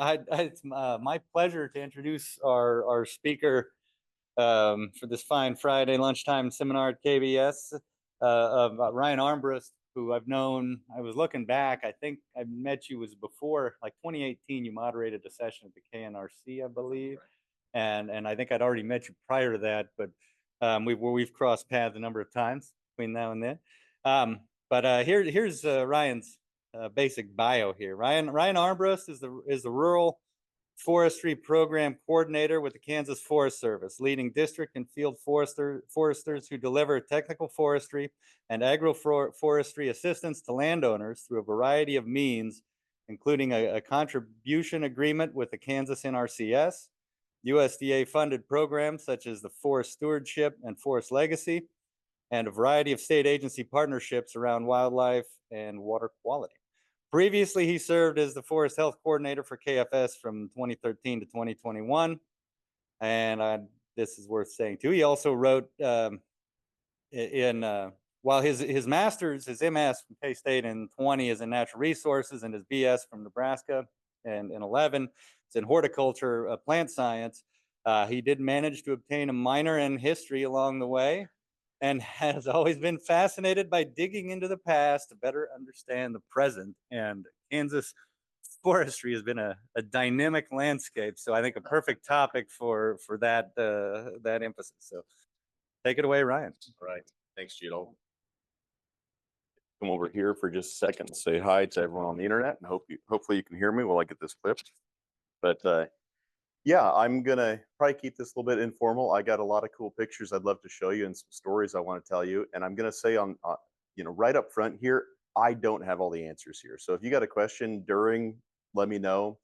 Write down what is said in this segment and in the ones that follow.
It's my pleasure to introduce our speaker for this fine Friday lunchtime seminar at KBS, Ryan Armbrust, who I've known. I was looking back. I think I met you was before, like 2018. You moderated a session at the KNRC, I believe, and I think I'd already met you prior to that, but we've crossed paths a number of times between now and then. Here's Ryan's basic bio here. Ryan Armbrust is the rural forestry program coordinator with the Kansas Forest Service, leading district and field foresters who deliver technical forestry and agroforestry assistance to landowners through a variety of means, including a contribution agreement with the Kansas NRCS, USDA funded programs such as the Forest Stewardship and Forest Legacy, and a variety of state agency partnerships around wildlife and water quality. Previously, he served as the Forest Health Coordinator for KFS from 2013 to 2021. And this is worth saying too. He also wrote while his master's, his MS from K-State in 20 is in natural resources, and his BS from Nebraska and in 11 it's in horticulture, plant science. He did manage to obtain a minor in history along the way, and has always been fascinated by digging into the past to better understand the present. And Kansas forestry has been a dynamic landscape, so I think a perfect topic for that emphasis. So take it away, Ryan. All right, thanks, Gino. Come over here for just a second and say hi to everyone on the internet, and hopefully you can hear me while I get this clipped. But yeah, I'm gonna probably keep this a little bit informal. I got a lot of cool pictures I'd love to show you and some stories I want to tell you. And I'm gonna say right up front here, I don't have all the answers here. So if you got a question during, let me know.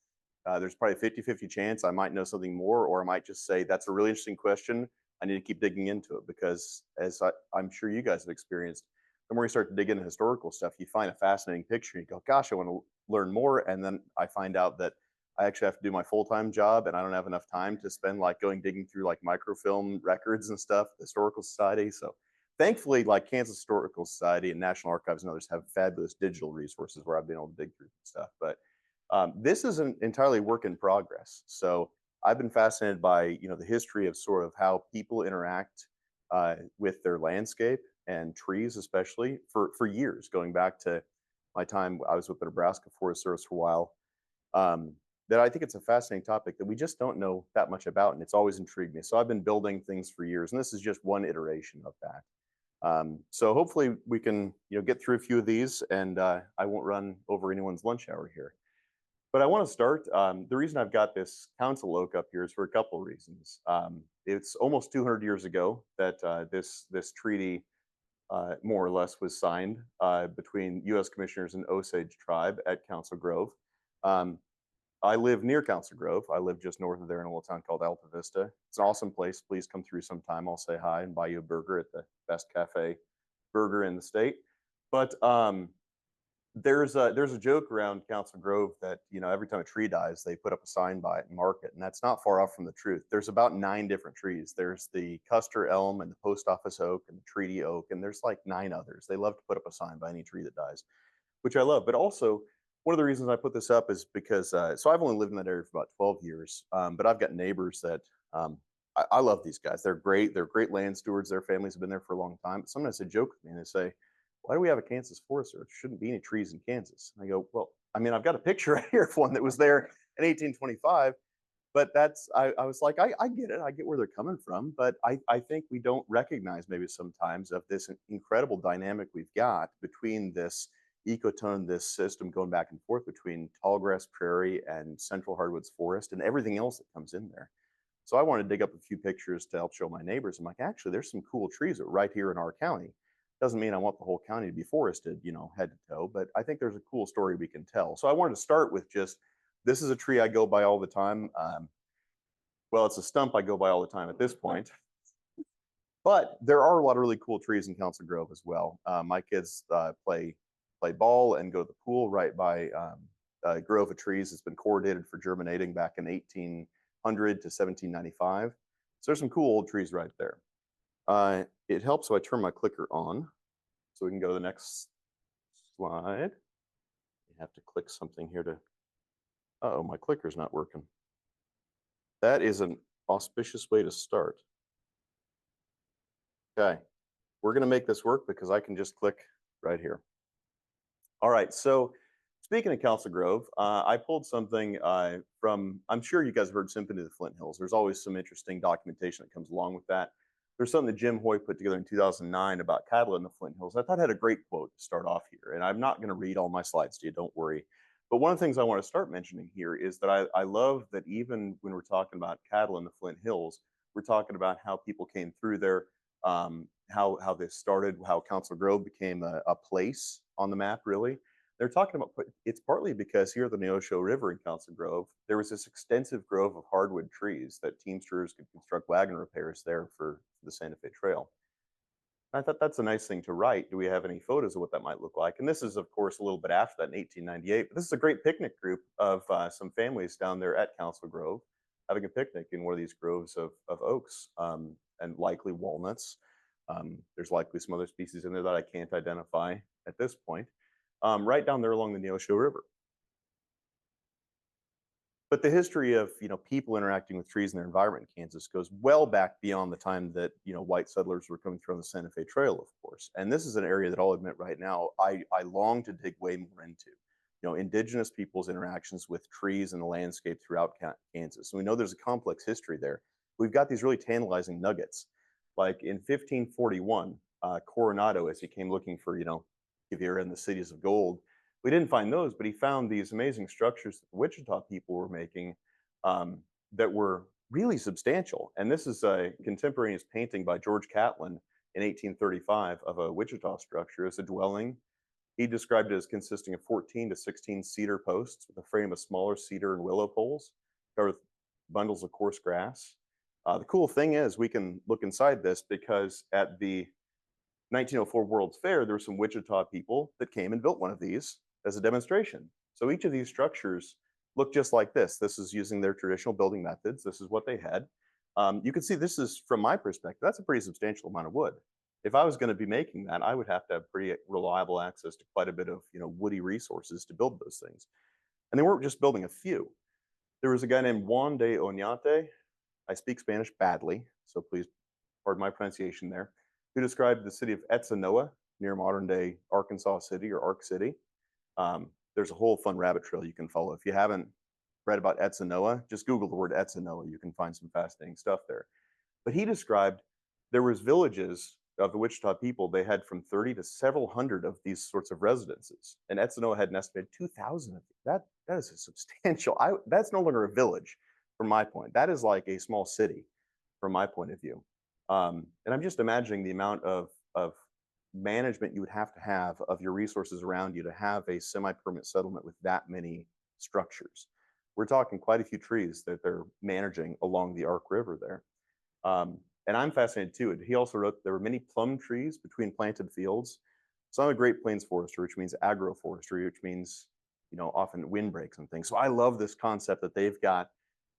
There's probably a 50-50 chance I might know something more, or I might just say, that's a really interesting question. I need to keep digging into it, because I'm sure you guys have experienced, the more you start to dig into historical stuff, you find a fascinating picture and you go, gosh, I want to learn more. And then I find out that I actually have to do my full-time job, and I don't have enough time to spend like digging through like microfilm records and stuff, the Historical Society. So thankfully, like Kansas Historical Society and National Archives and others have fabulous digital resources where I've been able to dig through stuff. But this is an entirely work in progress. So I've been fascinated by the history of sort of how people interact with their landscape and trees, especially for years, going back to my time. I was with the Nebraska Forest Service for a while. That I think it's a fascinating topic that we just don't know that much about, and it's always intrigued me. So I've been building things for years, and this is just one iteration of that. So hopefully we can get through a few of these, and I won't run over anyone's lunch hour here. But I want to start. The reason I've got this council oak up here is for a couple of reasons. It's almost 200 years ago that this treaty, more or less, was signed between U.S. commissioners and Osage tribe at Council Grove. I live near Council Grove. I live just north of there in a little town called Alta Vista. It's an awesome place. Please come through sometime. I'll say hi and buy you a burger at the best cafe burger in the state. But there's a joke around Council Grove that every time a tree dies, they put up a sign by it and mark it, and that's not far off from the truth. There's about 9 different trees. There's the Custer elm and the post office oak and the treaty oak, and there's like 9 others. They love to put up a sign by any tree that dies, which I love. But also, one of the reasons I put this up is because, so I've only lived in that area for about 12 years, but I've got neighbors that I love these guys. They're great. They're great land stewards. Their families have been there for a long time. But sometimes they joke with me and they say, why do we have a Kansas Forest Service? There shouldn't be any trees in Kansas. And I go, well, I mean, I've got a picture right here of one that was there in 1825. But I was like, I get it. I get where they're coming from. But I think we don't recognize maybe sometimes of this incredible dynamic we've got between this ecotone, this system going back and forth between tallgrass prairie and central hardwoods forest and everything else that comes in there. So I wanted to dig up a few pictures to help show my neighbors. I'm like, actually, there's some cool trees right here in our county. Doesn't mean I want the whole county to be forested, head to toe, but I think there's a cool story we can tell. So I wanted to start with just, this is a tree I go by all the time. Well, it's a stump I go by all the time at this point. But there are a lot of really cool trees in Council Grove as well. My kids play ball and go to the pool right by a grove of trees that's been coordinated for germinating back in 1800 to 1795. So there's some cool old trees right there. It helps if I turn my clicker on so we can go to the next slide. You have to click something here to, Uh-oh, my clicker's not working. That is an auspicious way to start. Okay, we're going to make this work because I can just click right here. All right, so speaking of Council Grove, I pulled something from, I'm sure you guys have heard Symphony of the Flint Hills. There's always some interesting documentation that comes along with that. There's something that Jim Hoy put together in 2009 about cattle in the Flint Hills. I thought it had a great quote to start off here, and I'm not going to read all my slides to you, don't worry. But one of the things I want to start mentioning here is that I love that even when we're talking about cattle in the Flint Hills, we're talking about how people came through there, how this started, how Council Grove became a place on the map, really. They're talking about, it's partly because here at the Neosho River in Council Grove, there was this extensive grove of hardwood trees that Teamsters could construct wagon repairs there for the Santa Fe Trail. I thought that's a nice thing to write. Do we have any photos of what that might look like? And this is, of course, a little bit after that in 1898. But this is a great picnic group of some families down there at Council Grove having a picnic in one of these groves of oaks and likely walnuts. There's likely some other species in there that I can't identify at this point, right down there along the Neosho River. But the history of people interacting with trees in their environment in Kansas goes well back beyond the time that white settlers were coming through on the Santa Fe Trail, of course. And this is an area that I'll admit right now I long to dig way more into. Indigenous people's interactions with trees and the landscape throughout Kansas. And we know there's a complex history there. We've got these really tantalizing nuggets. Like in 1541, Coronado, as he came looking for Quivira and the cities of gold. We didn't find those, but he found these amazing structures that the Wichita people were making that were really substantial. And this is a contemporaneous painting by George Catlin in 1835 of a Wichita structure as a dwelling. He described it as consisting of 14 to 16 cedar posts with a frame of smaller cedar and willow poles covered with bundles of coarse grass. The cool thing is we can look inside this because at the 1904 World's Fair, there were some Wichita people that came and built one of these as a demonstration. So each of these structures look just like this. This is using their traditional building methods. This is what they had. You can see this is, from my perspective, that's a pretty substantial amount of wood. If I was going to be making that, I would have to have pretty reliable access to quite a bit of woody resources to build those things. And they weren't just building a few. There was a guy named Juan de Oñate. I speak Spanish badly, so please pardon my pronunciation there, who described the city of Etzanoa near modern day Arkansas City or Ark City. There's a whole fun rabbit trail you can follow. If you haven't read about Etzanoa, just Google the word Etzanoa. You can find some fascinating stuff there. But he described there was villages of the Wichita people. They had from 30 to several hundred of these sorts of residences. And Etzanoa had an estimated 2,000 of these. That is a substantial, that's no longer a village from my point. That is like a small city from my point of view. And I'm just imagining the amount of management you would have of your resources around you to have a semi-permanent settlement with that many structures. We're talking quite a few trees that they're managing along the Ark River there. And I'm fascinated too. He also wrote there were many plum trees between planted fields. So I'm a Great Plains forester, which means agroforestry, which means often windbreaks and things. So I love this concept that they've got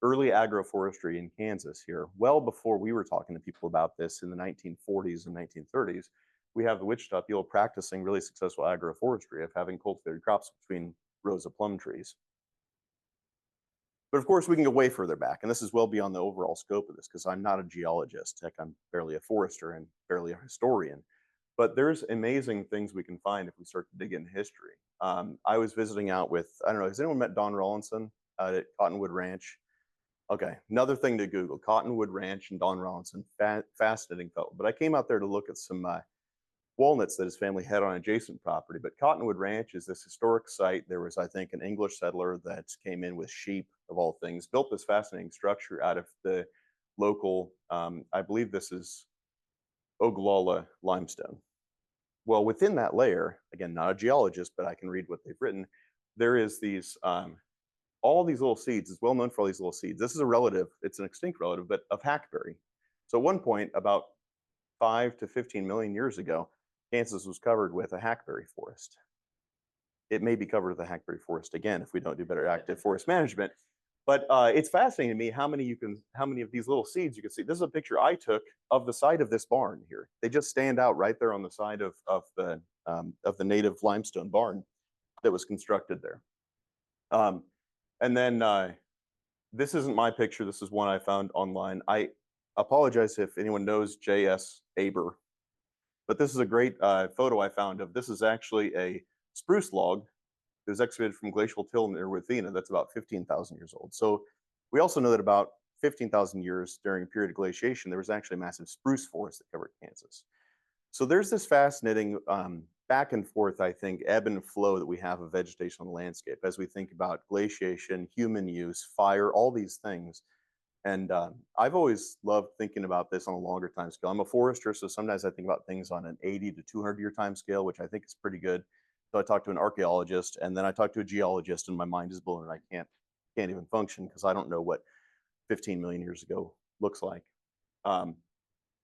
early agroforestry in Kansas here, well before we were talking to people about this in the 1940s and 1930s. We have the Wichita people practicing really successful agroforestry of having cultivated crops between rows of plum trees. But of course, we can go way further back, and this is well beyond the overall scope of this because I'm not a geologist. Heck, I'm barely a forester and barely a historian. But there's amazing things we can find if we start to dig into history. I was visiting out with, I don't know, has anyone met Don Rawlinson at Cottonwood Ranch? Okay, another thing to Google, Cottonwood Ranch and Don Rawlinson, fascinating fellow. But I came out there to look at some walnuts that his family had on adjacent property. But Cottonwood Ranch is this historic site. There was, I think, an English settler that came in with sheep, of all things, built this fascinating structure out of the local, I believe this is Oglala limestone. Well, within that layer, again, not a geologist, but I can read what they've written, there is these, all these little seeds. It's well known for all these little seeds. This is a relative, it's an extinct relative, but of hackberry. So at one point, about 5 to 15 million years ago, Kansas was covered with a hackberry forest. It may be covered with a hackberry forest again if we don't do better active forest management. But it's fascinating to me how many of these little seeds you can see. This is a picture I took of the side of this barn here. They just stand out right there on the side of the native limestone barn that was constructed there. And then this isn't my picture. This is one I found online. I apologize if anyone knows J.S. Aber, but this is a great photo I found of. This is actually a spruce log that was excavated from glacial till near Ruthena. That's about 15,000 years old. So we also know that about 15,000 years during a period of glaciation, there was actually a massive spruce forest that covered Kansas. So there's this fascinating back and forth, I think, ebb and flow that we have of vegetation on the landscape as we think about glaciation, human use, fire, all these things. And I've always loved thinking about this on a longer time scale. I'm a forester, so sometimes I think about things on an 80 to 200 year time scale, which I think is pretty good. So I talk to an archaeologist, and then I talk to a geologist, and my mind is blown, and I can't even function because I don't know what 15 million years ago looks like.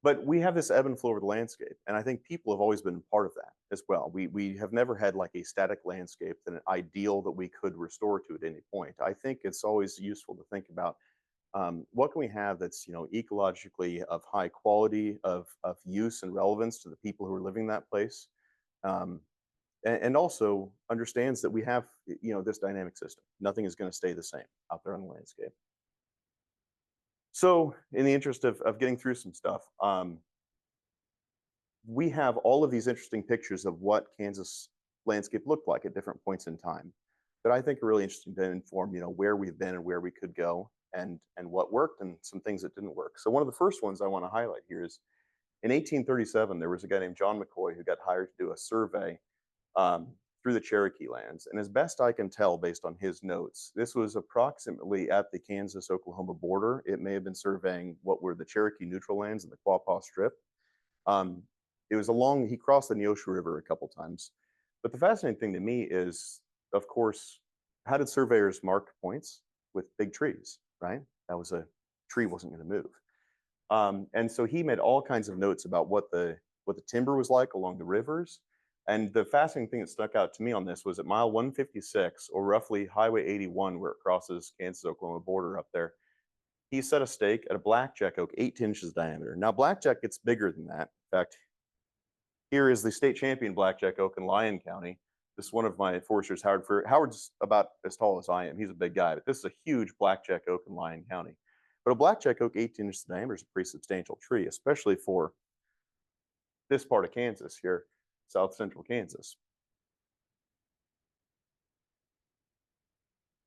But we have this ebb and flow over the landscape, and I think people have always been part of that as well. We have never had like a static landscape, that an ideal that we could restore to at any point. I think it's always useful to think about what can we have that's, you know, ecologically of high quality, of use and relevance to the people who are living that place, and also understands that we have, you know, this dynamic system. Nothing is going to stay the same out there on the landscape. So in the interest of getting through some stuff, we have all of these interesting pictures of what Kansas landscape looked like at different points in time that I think are really interesting to inform, you know, where we've been and where we could go, and what worked and some things that didn't work. So one of the first ones I want to highlight here is in 1837, there was a guy named John McCoy who got hired to do a survey through the Cherokee lands. And as best I can tell, based on his notes, this was approximately at the Kansas-Oklahoma border. It may have been surveying what were the Cherokee neutral lands and the Quapaw Strip. It was along, he crossed the Neosho River a couple times. But the fascinating thing to me is, of course, how did surveyors mark points? With big trees, right? That was a tree wasn't going to move. And so he made all kinds of notes about what the timber was like along the rivers. And the fascinating thing that stuck out to me on this was at mile 156, or roughly Highway 81, where it crosses Kansas-Oklahoma border up there, he set a stake at a blackjack oak 8 inches diameter. Now, blackjack gets bigger than that. In fact, here is the state champion blackjack oak in Lyon County. This is one of my foresters, Howard. Howard's about as tall as I am. He's a big guy, but this is a huge blackjack oak in Lyon County. But a blackjack oak 18 inches diameter is a pretty substantial tree, especially for this part of Kansas here, south central Kansas.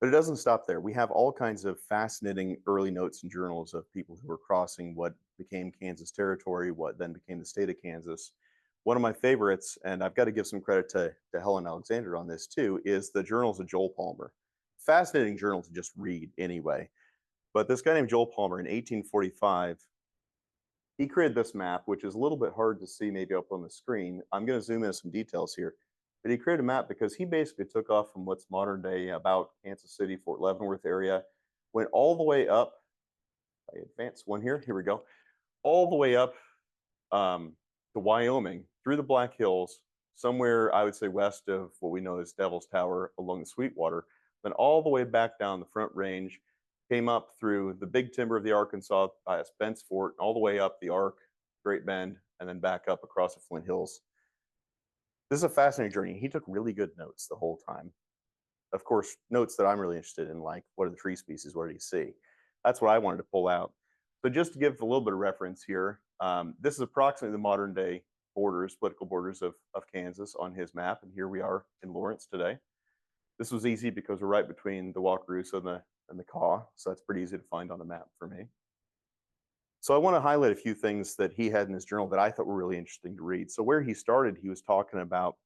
But it doesn't stop there. We have all kinds of fascinating early notes and journals of people who were crossing what became Kansas territory, what then became the state of Kansas. One of my favorites, and I've got to give some credit to Helen Alexander on this too, is the Journals of Joel Palmer. Fascinating journal to just read anyway. But this guy named Joel Palmer in 1845, he created this map, which is a little bit hard to see maybe up on the screen. I'm going to zoom in some details here. But he created a map because he basically took off from what's modern day about Kansas City, Fort Leavenworth area, went all the way up. I advance one here. Here we go. All the way up to Wyoming, through the Black Hills, somewhere I would say west of what we know as Devil's Tower along the Sweetwater, then all the way back down the Front Range, came up through the Big Timber of the Arkansas, Spence Fort, all the way up the Ark, Great Bend, and then back up across the Flint Hills. This is a fascinating journey. He took really good notes the whole time. Of course, notes that I'm really interested in, like what are the tree species, what did he see? That's what I wanted to pull out. So just to give a little bit of reference here, this is approximately the modern day borders, political borders of Kansas on his map. And here we are in Lawrence today. This was easy because we're right between the Wakarusa and the Kaw. So that's pretty easy to find on the map for me. So I want to highlight a few things that he had in his journal that I thought were really interesting to read. So where he started, he was talking about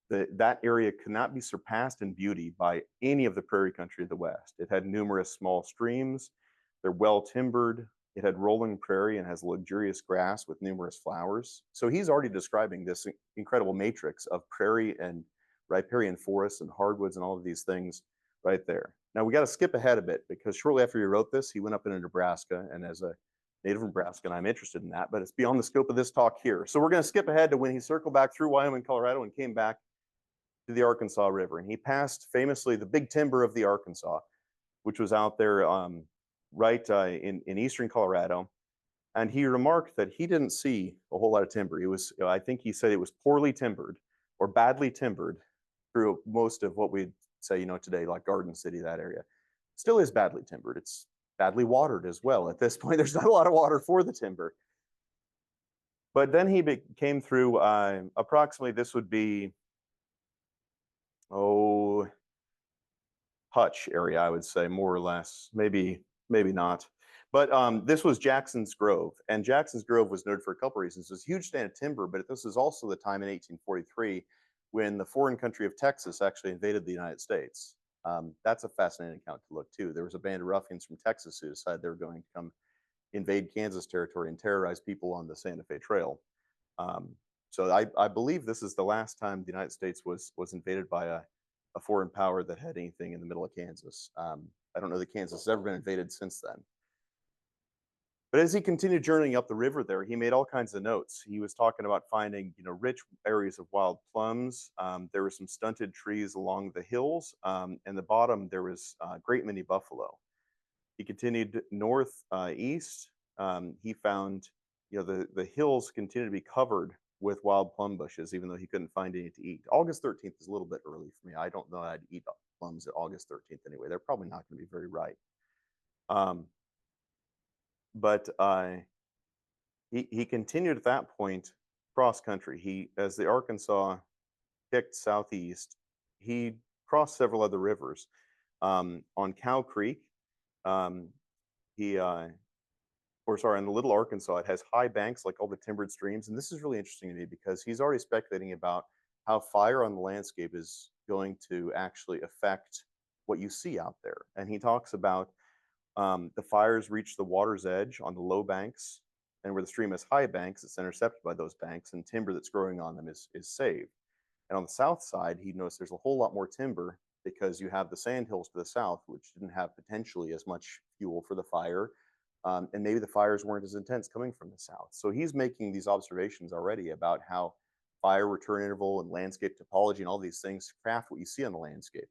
that area could not be surpassed in beauty by any of the prairie country of the West. It had numerous small streams. They're well timbered. It had rolling prairie and has luxurious grass with numerous flowers. So he's already describing this incredible matrix of prairie and riparian forests and hardwoods and all of these things right there. Now we got to skip ahead a bit because shortly after he wrote this, he went up into Nebraska, and as a native Nebraskan, I'm interested in that, but it's beyond the scope of this talk here. So we're going to skip ahead to when he circled back through Wyoming, Colorado, and came back to the Arkansas River. And he passed famously the Big Timber of the Arkansas, which was out there in eastern Colorado. And he remarked that he didn't see a whole lot of timber. It was, I think he said it was poorly timbered or badly timbered through most of what we'd say, today, like Garden City, that area, still is badly timbered. It's badly watered as well. At this point, there's not a lot of water for the timber. But then he came through approximately, this would be, Hutch area, I would say, more or less, maybe not. But this was Jackson's Grove, and Jackson's Grove was noted for a couple reasons. It was a huge stand of timber, but this is also the time in 1843 when the foreign country of Texas actually invaded the United States. That's a fascinating account to look too. There was a band of ruffians from Texas who decided they were going to come invade Kansas territory and terrorize people on the Santa Fe Trail. So I believe this is the last time the United States was invaded by a foreign power that had anything in the middle of Kansas. I don't know that Kansas has ever been invaded since then. But as he continued journeying up the river there, he made all kinds of notes. He was talking about finding, rich areas of wild plums. There were some stunted trees along the hills, and the bottom there was a great many buffalo. He continued north east. He found, the hills continued to be covered with wild plum bushes, even though he couldn't find any to eat. August 13th is a little bit early for me. I don't know I'd eat plums at August 13th anyway. They're probably not going to be very ripe. But he continued at that point cross country. As the Arkansas kicked southeast, he crossed several other rivers. On Cow Creek, on the Little Arkansas, it has high banks like all the timbered streams. And this is really interesting to me because he's already speculating about how fire on the landscape is going to actually affect what you see out there. And he talks about the fires reach the water's edge on the low banks, and where the stream has high banks, it's intercepted by those banks, and timber that's growing on them is saved. And on the south side, he noticed there's a whole lot more timber because you have the sandhills to the south, which didn't have potentially as much fuel for the fire. And maybe the fires weren't as intense coming from the south. So he's making these observations already about how fire return interval and landscape topology and all these things craft what you see on the landscape.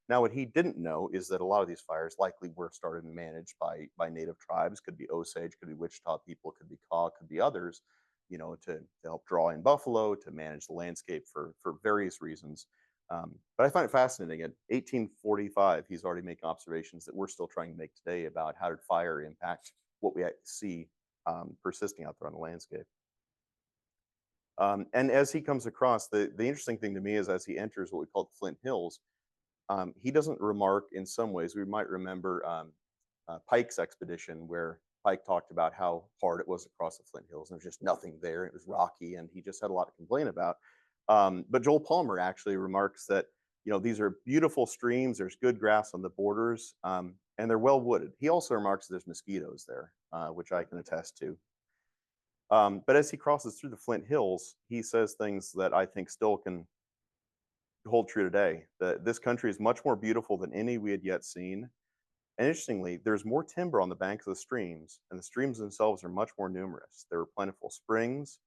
Now, what he didn't know is that a lot of these fires likely were started and managed by native tribes. Could be Osage, could be Wichita people, could be Kaw, could be others, to help draw in buffalo, to manage the landscape for various reasons. But I find it fascinating. At 1845, he's already making observations that we're still trying to make today about how did fire impact what we see persisting out there on the landscape. And as he comes across, the interesting thing to me is as he enters what we call the Flint Hills, he doesn't remark, in some ways, we might remember Pike's expedition, where Pike talked about how hard it was across the Flint Hills, and there's just nothing there. It was rocky, and he just had a lot to complain about. But Joel Palmer actually remarks that, these are beautiful streams, there's good grass on the borders, and they're well wooded. He also remarks that there's mosquitoes there, which I can attest to. But as he crosses through the Flint Hills, he says things that I think still can hold true today, that this country is much more beautiful than any we had yet seen. And interestingly, there's more timber on the banks of the streams, and the streams themselves are much more numerous. There are plentiful springs.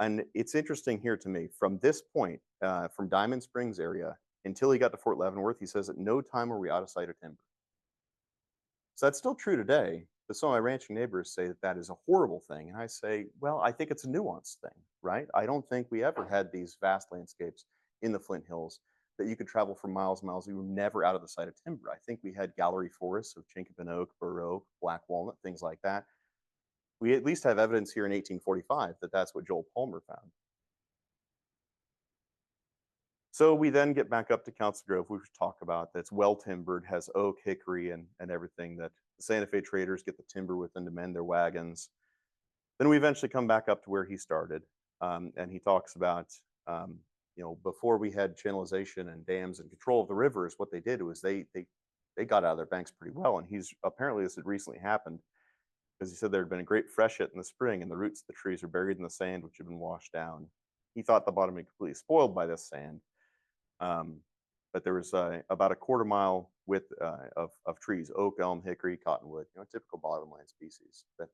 And it's interesting here to me, from this point, from Diamond Springs area until he got to Fort Leavenworth, he says at no time were we out of sight of timber. So that's still true today, but some of my ranching neighbors say that that is a horrible thing. And I say, well, I think it's a nuanced thing, right? I don't think we ever had these vast landscapes in the Flint Hills that you could travel for miles and miles. We were never out of the sight of timber. I think we had gallery forests of chinkapin oak, bur oak, black walnut, things like that. We at least have evidence here in 1845 that that's what Joel Palmer found. So we then get back up to Council Grove, which we talk about, that's well timbered, has oak, hickory, and everything, that the Santa Fe traders get the timber with them to mend their wagons. Then we eventually come back up to where he started, and he talks about before we had channelization and dams and control of the rivers, what they did was they got out of their banks pretty well. And apparently this had recently happened because he said there had been a great freshet in the spring and the roots of the trees are buried in the sand, which had been washed down. He thought the bottom had been completely spoiled by this sand. But there was about a quarter mile width of trees, oak, elm, hickory, cottonwood, typical bottomland species that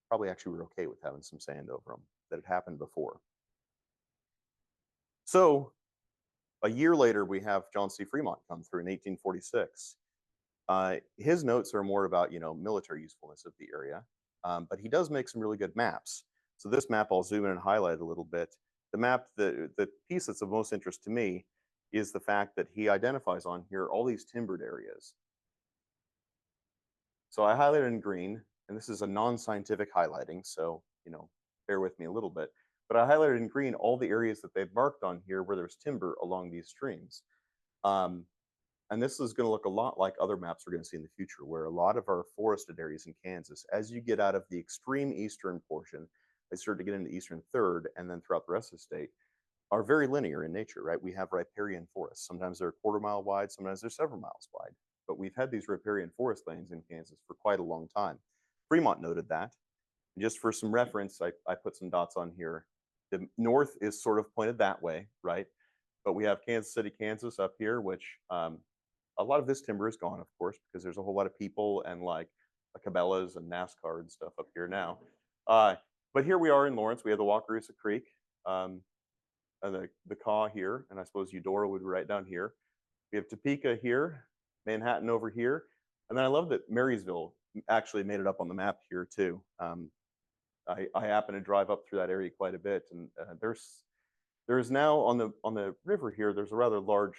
probably actually were okay with having some sand over them that had happened before. So a year later, we have John C. Fremont come through in 1846. His notes are more about, military usefulness of the area, but he does make some really good maps. So this map, I'll zoom in and highlight a little bit. The map, the piece that's of most interest to me is the fact that he identifies on here all these timbered areas. So I highlighted in green, and this is a non-scientific highlighting, so, bear with me a little bit. But I highlighted in green all the areas that they've marked on here where there's timber along these streams. And this is going to look a lot like other maps we're going to see in the future, where a lot of our forested areas in Kansas, as you get out of the extreme eastern portion, they start to get into the eastern third, and then throughout the rest of the state, are very linear in nature, right? We have riparian forests. Sometimes they're a quarter mile wide, sometimes they're several miles wide. But we've had these riparian forest lands in Kansas for quite a long time. Fremont noted that. And just for some reference, I put some dots on here. The north is sort of pointed that way, right? But we have Kansas City, Kansas up here, which a lot of this timber is gone, of course, because there's a whole lot of people and like Cabela's and NASCAR and stuff up here now. But here we are in Lawrence. We have the Wakarusa Creek, the Kaw here, and I suppose Eudora would be right down here. We have Topeka here, Manhattan over here, and then I love that Marysville actually made it up on the map here too. I happen to drive up through that area quite a bit, and there's now on the river here, there's a rather large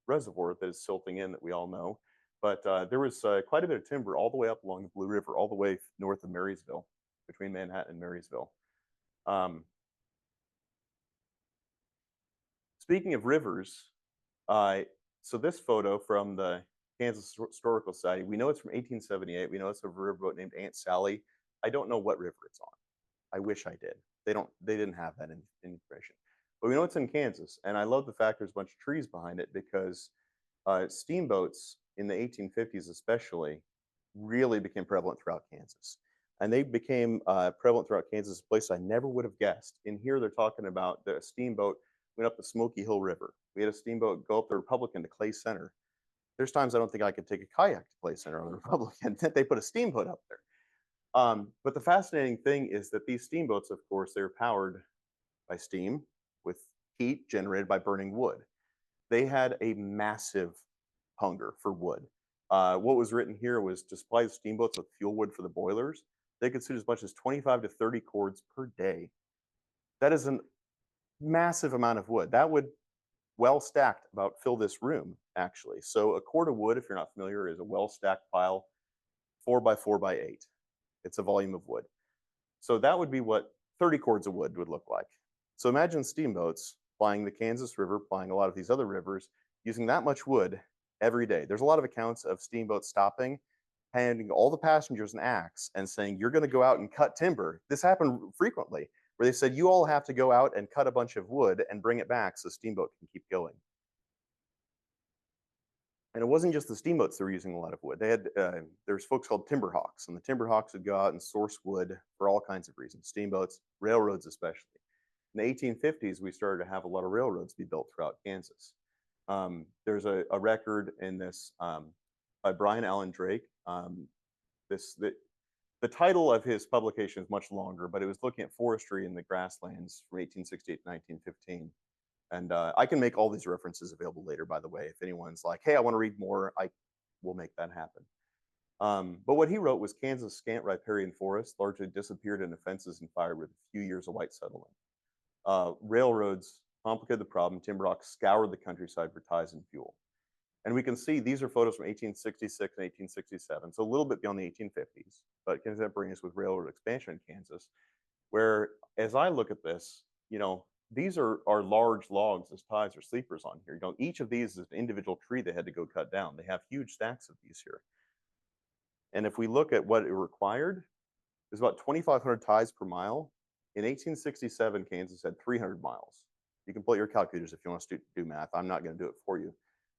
reservoir that is silting in that we all know, but there was quite a bit of timber all the way up along the Blue River, all the way north of Marysville, between Manhattan and Marysville. Speaking of rivers, so this photo from the Kansas Historical Society, we know it's from 1878. We know it's a riverboat named Aunt Sally. I don't know what river it's on. I wish I did. They didn't have that information. But we know it's in Kansas, and I love the fact there's a bunch of trees behind it because steamboats in the 1850s especially really became prevalent throughout Kansas. And they became prevalent throughout Kansas, a place I never would have guessed. In here, they're talking about the steamboat went up the Smoky Hill River. We had a steamboat go up the Republican to Clay Center. There's times I don't think I could take a kayak to Clay Center on the Republican. They put a steamboat up there. But the fascinating thing is that these steamboats, of course, they're powered by steam with heat generated by burning wood. They had a massive hunger for wood. What was written here was to supply the steamboats with fuel wood for the boilers. They could shoot as much as 25 to 30 cords per day. That is a massive amount of wood. That would, well stacked, about fill this room, actually. So a cord of wood, if you're not familiar, is a well-stacked pile, 4 by 4 by 8. It's a volume of wood. So that would be what 30 cords of wood would look like. So imagine steamboats plying the Kansas River, plying a lot of these other rivers, using that much wood every day. There's a lot of accounts of steamboats stopping, handing all the passengers an axe and saying, you're going to go out and cut timber. This happened frequently, where they said, you all have to go out and cut a bunch of wood and bring it back so the steamboat can keep going. And it wasn't just the steamboats that were using a lot of wood. They had there's folks called timber hawks, and the timber hawks would go out and source wood for all kinds of reasons, steamboats, railroads especially. In the 1850s, we started to have a lot of railroads be built throughout Kansas. There's a record in this by Brian Allen Drake. The title of his publication is much longer, but it was looking at forestry in the grasslands from 1868 to 1915. And I can make all these references available later, by the way. If anyone's like, hey, I want to read more, I will make that happen. But what he wrote was Kansas' scant riparian forest largely disappeared into fences and fire with a few years of white settlement. Railroads complicated the problem. Timber hawks scoured the countryside for ties and fuel. And we can see these are photos from 1866 and 1867, so a little bit beyond the 1850s, but contemporaneous with railroad expansion in Kansas, where as I look at this, these are large logs as ties or sleepers on here. Each of these is an individual tree they had to go cut down. They have huge stacks of these here. And if we look at what it required, there's about 2,500 ties per mile. In 1867, Kansas had 300 miles. You can pull out your calculators if you want to do math. I'm not going to do it for you.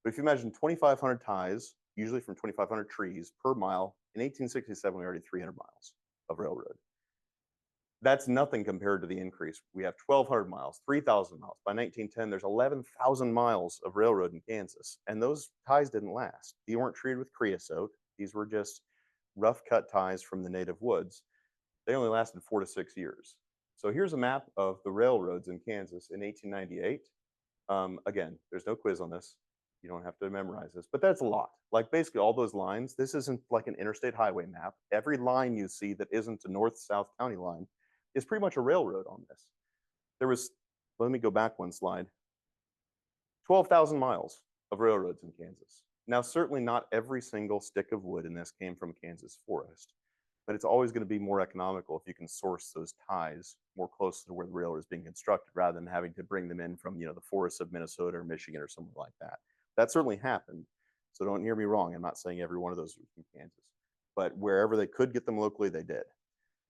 But if you imagine 2,500 ties, usually from 2,500 trees per mile, in 1867, we already had 300 miles of railroad. That's nothing compared to the increase. We have 1,200 miles, 3,000 miles. By 1910, there's 11,000 miles of railroad in Kansas, and those ties didn't last. They weren't treated with creosote. These were just rough cut ties from the native woods. They only lasted 4 to 6 years. So here's a map of the railroads in Kansas in 1898. Again, there's no quiz on this. You don't have to memorize this, but that's a lot. Like basically all those lines, this isn't like an interstate highway map. Every line you see that isn't a north-south county line is pretty much a railroad on this. Let me go back one slide. 12,000 miles of railroads in Kansas. Now, certainly not every single stick of wood in this came from Kansas forest, but it's always going to be more economical if you can source those ties more close to where the railroad is being constructed rather than having to bring them in from, the forests of Minnesota or Michigan or something like that. That certainly happened. So don't hear me wrong. I'm not saying every one of those was from Kansas, but wherever they could get them locally, they did.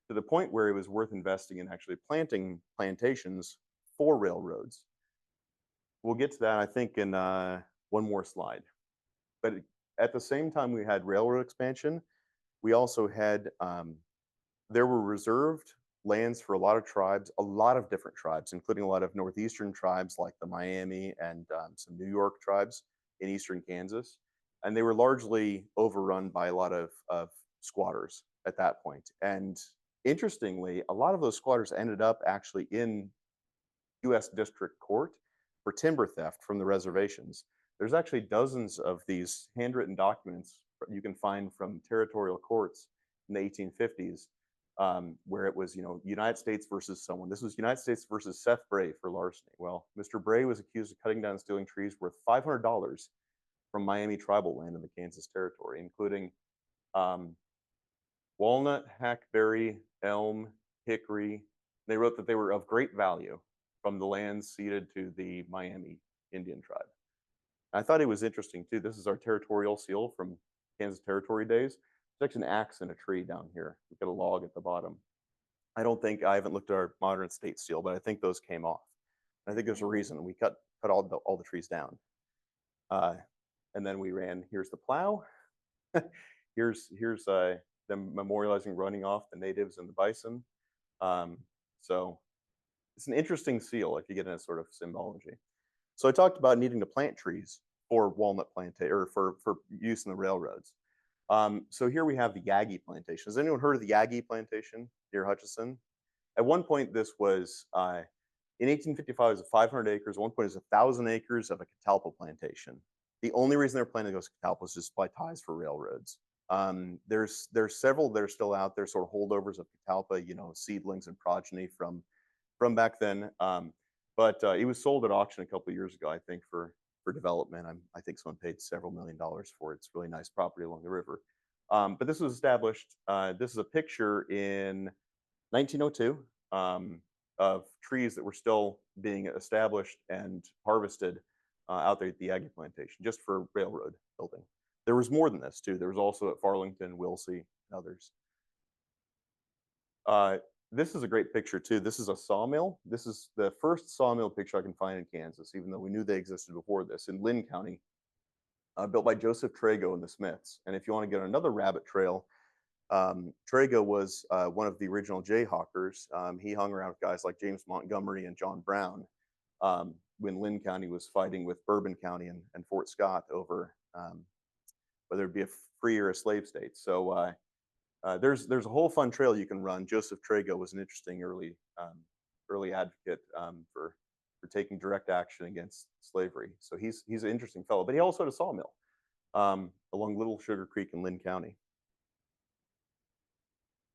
To the point where it was worth investing in actually planting plantations for railroads. We'll get to that, I think, in one more slide. But at the same time we had railroad expansion, we also had, there were reserved lands for a lot of tribes, a lot of different tribes, including a lot of northeastern tribes like the Miami and some New York tribes in eastern Kansas. And they were largely overrun by a lot of squatters at that point. And interestingly, a lot of those squatters ended up actually in U.S. District Court for timber theft from the reservations. There's actually dozens of these handwritten documents you can find from territorial courts in the 1850s, where it was, United States versus someone. This was United States versus Seth Bray for larceny. Well, Mr. Bray was accused of cutting down and stealing trees worth $500 from Miami tribal land in the Kansas Territory, including walnut, hackberry, elm, hickory. They wrote that they were of great value from the lands ceded to the Miami Indian tribe. I thought it was interesting too. This is our territorial seal from Kansas Territory days. There's actually an axe in a tree down here. We've got a log at the bottom. I haven't looked at our modern state seal, but I think those came off. I think there's a reason. We cut all the trees down. And then we ran, here's the plow. here's them memorializing running off the natives and the bison. So it's an interesting seal if you get into sort of symbology. So I talked about needing to plant trees for walnut plantation or for use in the railroads. So here we have the Yagi plantation. Has anyone heard of the Yagi plantation near Hutchinson? At one point, this was in 1855, it was 500 acres. At one point, it was 1,000 acres of a catalpa plantation. The only reason they're planting those catalpas is to supply ties for railroads. There's several that are still out there, sort of holdovers of catalpa, seedlings and progeny from back then. But it was sold at auction a couple of years ago, I think, for development. I think someone paid several $1 million for it. It's really nice property along the river. But this was established. This is a picture in 1902 of trees that were still being established and harvested out there at the Yagi plantation, just for railroad building. There was more than this too. There was also at Farlington, Wilsey, and others. This is a great picture too. This is a sawmill. This is the first sawmill picture I can find in Kansas, even though we knew they existed before this, in Lynn County, built by Joseph Trago and the Smiths. And if you want to get another rabbit trail, Trago was one of the original Jayhawkers. He hung around with guys like James Montgomery and John Brown when Lynn County was fighting with Bourbon County and Fort Scott over whether it be a free or a slave state. So there's a whole fun trail you can run. Joseph Trago was an interesting early advocate for taking direct action against slavery. So he's an interesting fellow. But he also had a sawmill along Little Sugar Creek in Lynn County.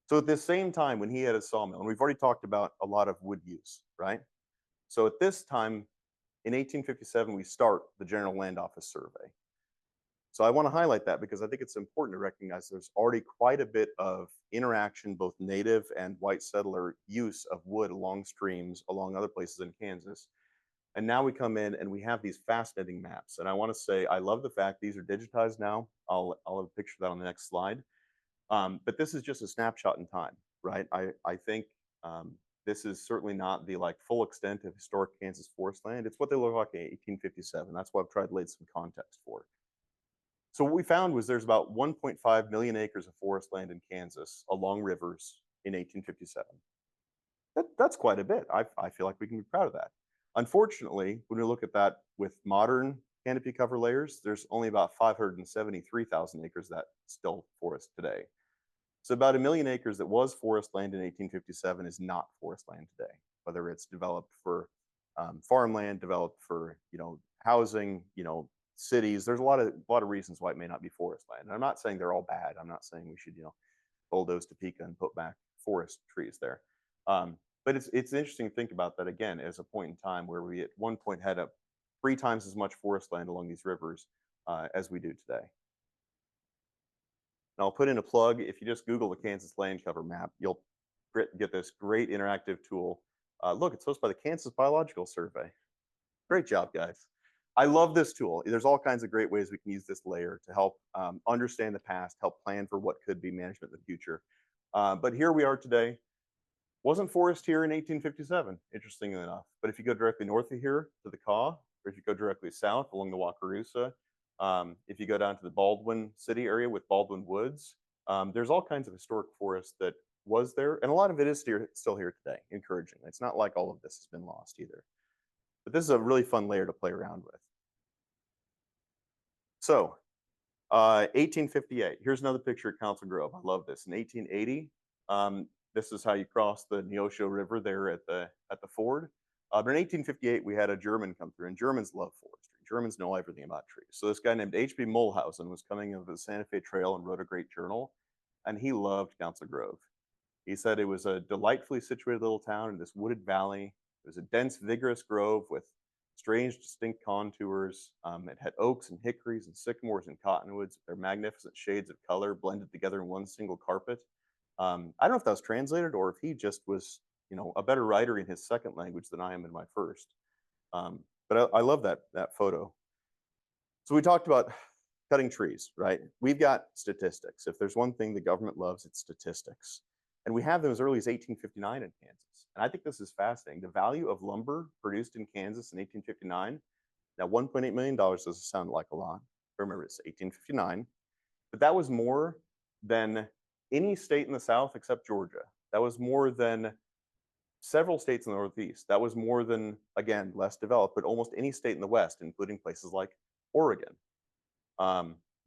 So at the same time, when he had a sawmill, and we've already talked about a lot of wood use, right? So at this time, in 1857, we start the General Land Office survey. So I want to highlight that because I think it's important to recognize there's already quite a bit of interaction, both native and white settler use of wood along streams, along other places in Kansas. And now we come in and we have these fascinating maps. And I want to say, I love the fact these are digitized now. I'll have a picture of that on the next slide. But this is just a snapshot in time, right? I think this is certainly not the full extent of historic Kansas forest land. It's what they look like in 1857. That's what I've tried to lay some context for. So what we found was there's about 1.5 million acres of forest land in Kansas along rivers in 1857. That's quite a bit. I feel like we can be proud of that. Unfortunately, when we look at that with modern canopy cover layers, there's only about 573,000 acres that's still forest today. So about 1 million acres that was forest land in 1857 is not forest land today, whether it's developed for farmland, developed for housing, cities. There's a lot of reasons why it may not be forest land. And I'm not saying they're all bad. I'm not saying we should bulldoze Topeka and put back forest trees there. But it's interesting to think about that again as a point in time where we at one point had a 3 times as much forest land along these rivers as we do today. And I'll put in a plug. If you just Google the Kansas land cover map, you'll get this great interactive tool. Look, it's hosted by the Kansas Biological Survey. Great job, guys. I love this tool. There's all kinds of great ways we can use this layer to help understand the past, help plan for what could be management in the future. But here we are today. Wasn't forest here in 1857, interestingly enough. But if you go directly north of here to the Kaw, or if you go directly south along the Wakarusa, if you go down to the Baldwin City area with Baldwin Woods, there's all kinds of historic forest that was there. And a lot of it is still here today, encouraging. It's not like all of this has been lost either. But this is a really fun layer to play around with. So 1858, here's another picture at Council Grove. I love this. In 1880, this is how you cross the Neosho River there at the ford. But in 1858, we had a German come through, and Germans love forestry. Germans know everything about trees. So this guy named H.B. Mulhausen was coming over the Santa Fe Trail and wrote a great journal, and he loved Council Grove. He said it was a delightfully situated little town in this wooded valley. It was a dense, vigorous grove with strange, distinct contours. It had oaks and hickories and sycamores and cottonwoods. Their magnificent shades of color blended together in one single carpet. I don't know if that was translated or if he just was, a better writer in his second language than I am in my first. But I love that photo. So we talked about cutting trees, right? We've got statistics. If there's one thing the government loves, it's statistics. And we have them as early as 1859 in Kansas. And I think this is fascinating. The value of lumber produced in Kansas in 1859, now $1.8 million doesn't sound like a lot. Remember, it's 1859. But that was more than any state in the South except Georgia. That was more than several states in the Northeast. That was more than, again, less developed, but almost any state in the West, including places like Oregon.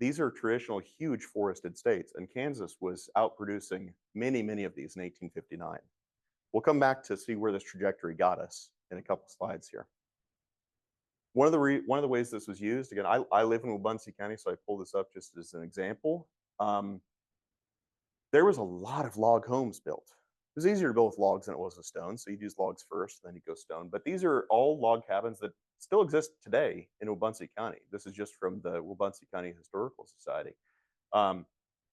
These are traditional huge forested states, and Kansas was outproducing many, many of these in 1859. We'll come back to see where this trajectory got us in a couple slides here. One of the ways this was used, again, I live in Wabaunsee County, so I pulled this up just as an example. There was a lot of log homes built. It was easier to build with logs than it was with stone, so you'd use logs first, then you go stone. But these are all log cabins that still exist today in Wabaunsee County. This is just from the Wabaunsee County Historical Society.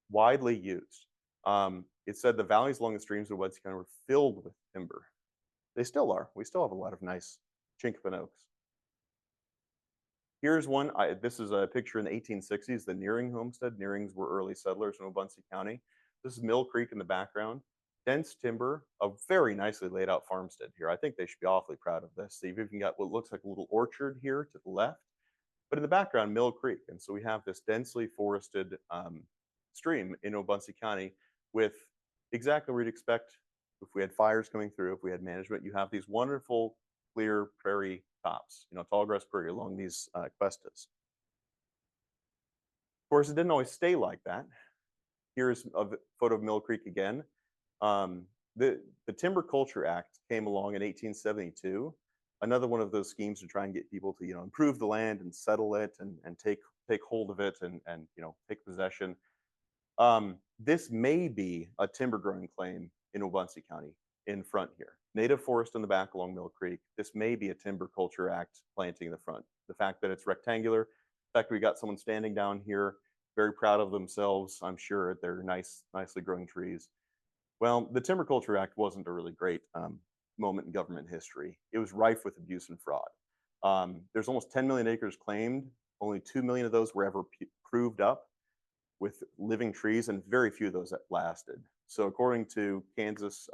Widely used. It said the valleys along the streams of Wabaunsee County were filled with timber. They still are. We still have a lot of nice chinkapin oaks. Here's one. This is a picture in the 1860s, the Nearing homestead. Nearings were early settlers in Wabaunsee County. This is Mill Creek in the background. Dense timber, a very nicely laid out farmstead here. I think they should be awfully proud of this. They've even got what looks like a little orchard here to the left, but in the background, Mill Creek. And so we have this densely forested stream in Wabaunsee County with exactly what you'd expect if we had fires coming through, if we had management. You have these wonderful clear prairie tops, tall grass prairie along these cuestas. Of course, it didn't always stay like that. Here's a photo of Mill Creek again. The Timber Culture Act came along in 1872. Another one of those schemes to try and get people to improve the land and settle it and take hold of it and take possession. This may be a timber growing claim in Wabaunsee County in front here. Native forest in the back along Mill Creek. This may be a Timber Culture Act planting in the front. The fact that it's rectangular, the fact we got someone standing down here, very proud of themselves, I'm sure, at their nicely growing trees. Well, the Timber Culture Act wasn't a really great moment in government history. It was rife with abuse and fraud. There's almost 10 million acres claimed. Only 2 million of those were ever proved up with living trees, and very few of those that lasted. So according to Kansas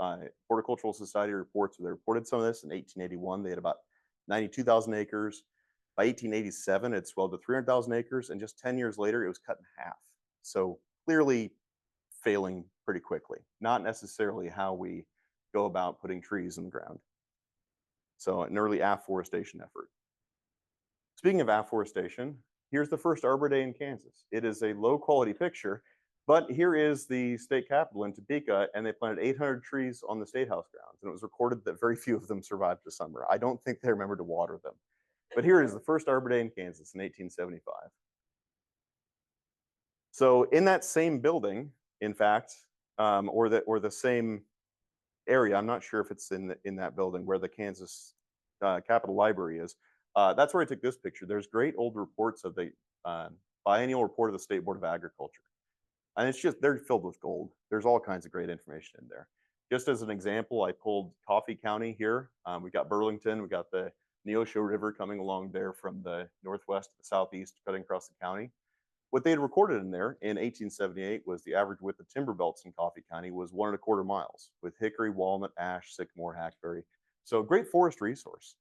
Horticultural Society reports, they reported some of this in 1881. They had about 92,000 acres. By 1887, it swelled to 300,000 acres, and just 10 years later, it was cut in half. So clearly failing pretty quickly. Not necessarily how we go about putting trees in the ground. So an early afforestation effort. Speaking of afforestation, here's the first Arbor Day in Kansas. It is a low quality picture, but here is the state capitol in Topeka, and they planted 800 trees on the State House grounds, and it was recorded that very few of them survived the summer. I don't think they remembered to water them. But here is the first Arbor Day in Kansas in 1875. So in that same building, in fact, or the same area, I'm not sure if it's in that building where the Kansas Capitol Library is, That's where I took this picture. There's great old reports of the biennial report of the State Board of Agriculture. And it's just, they're filled with gold. There's all kinds of great information in there. Just as an example, I pulled Coffee County here. We got Burlington, we got the Neosho River coming along there from the northwest to the southeast, cutting across the county. What they had recorded in there in 1878 was the average width of timber belts in Coffee County was 1.25 miles, with hickory, walnut, ash, sycamore, hackberry. So great forest resource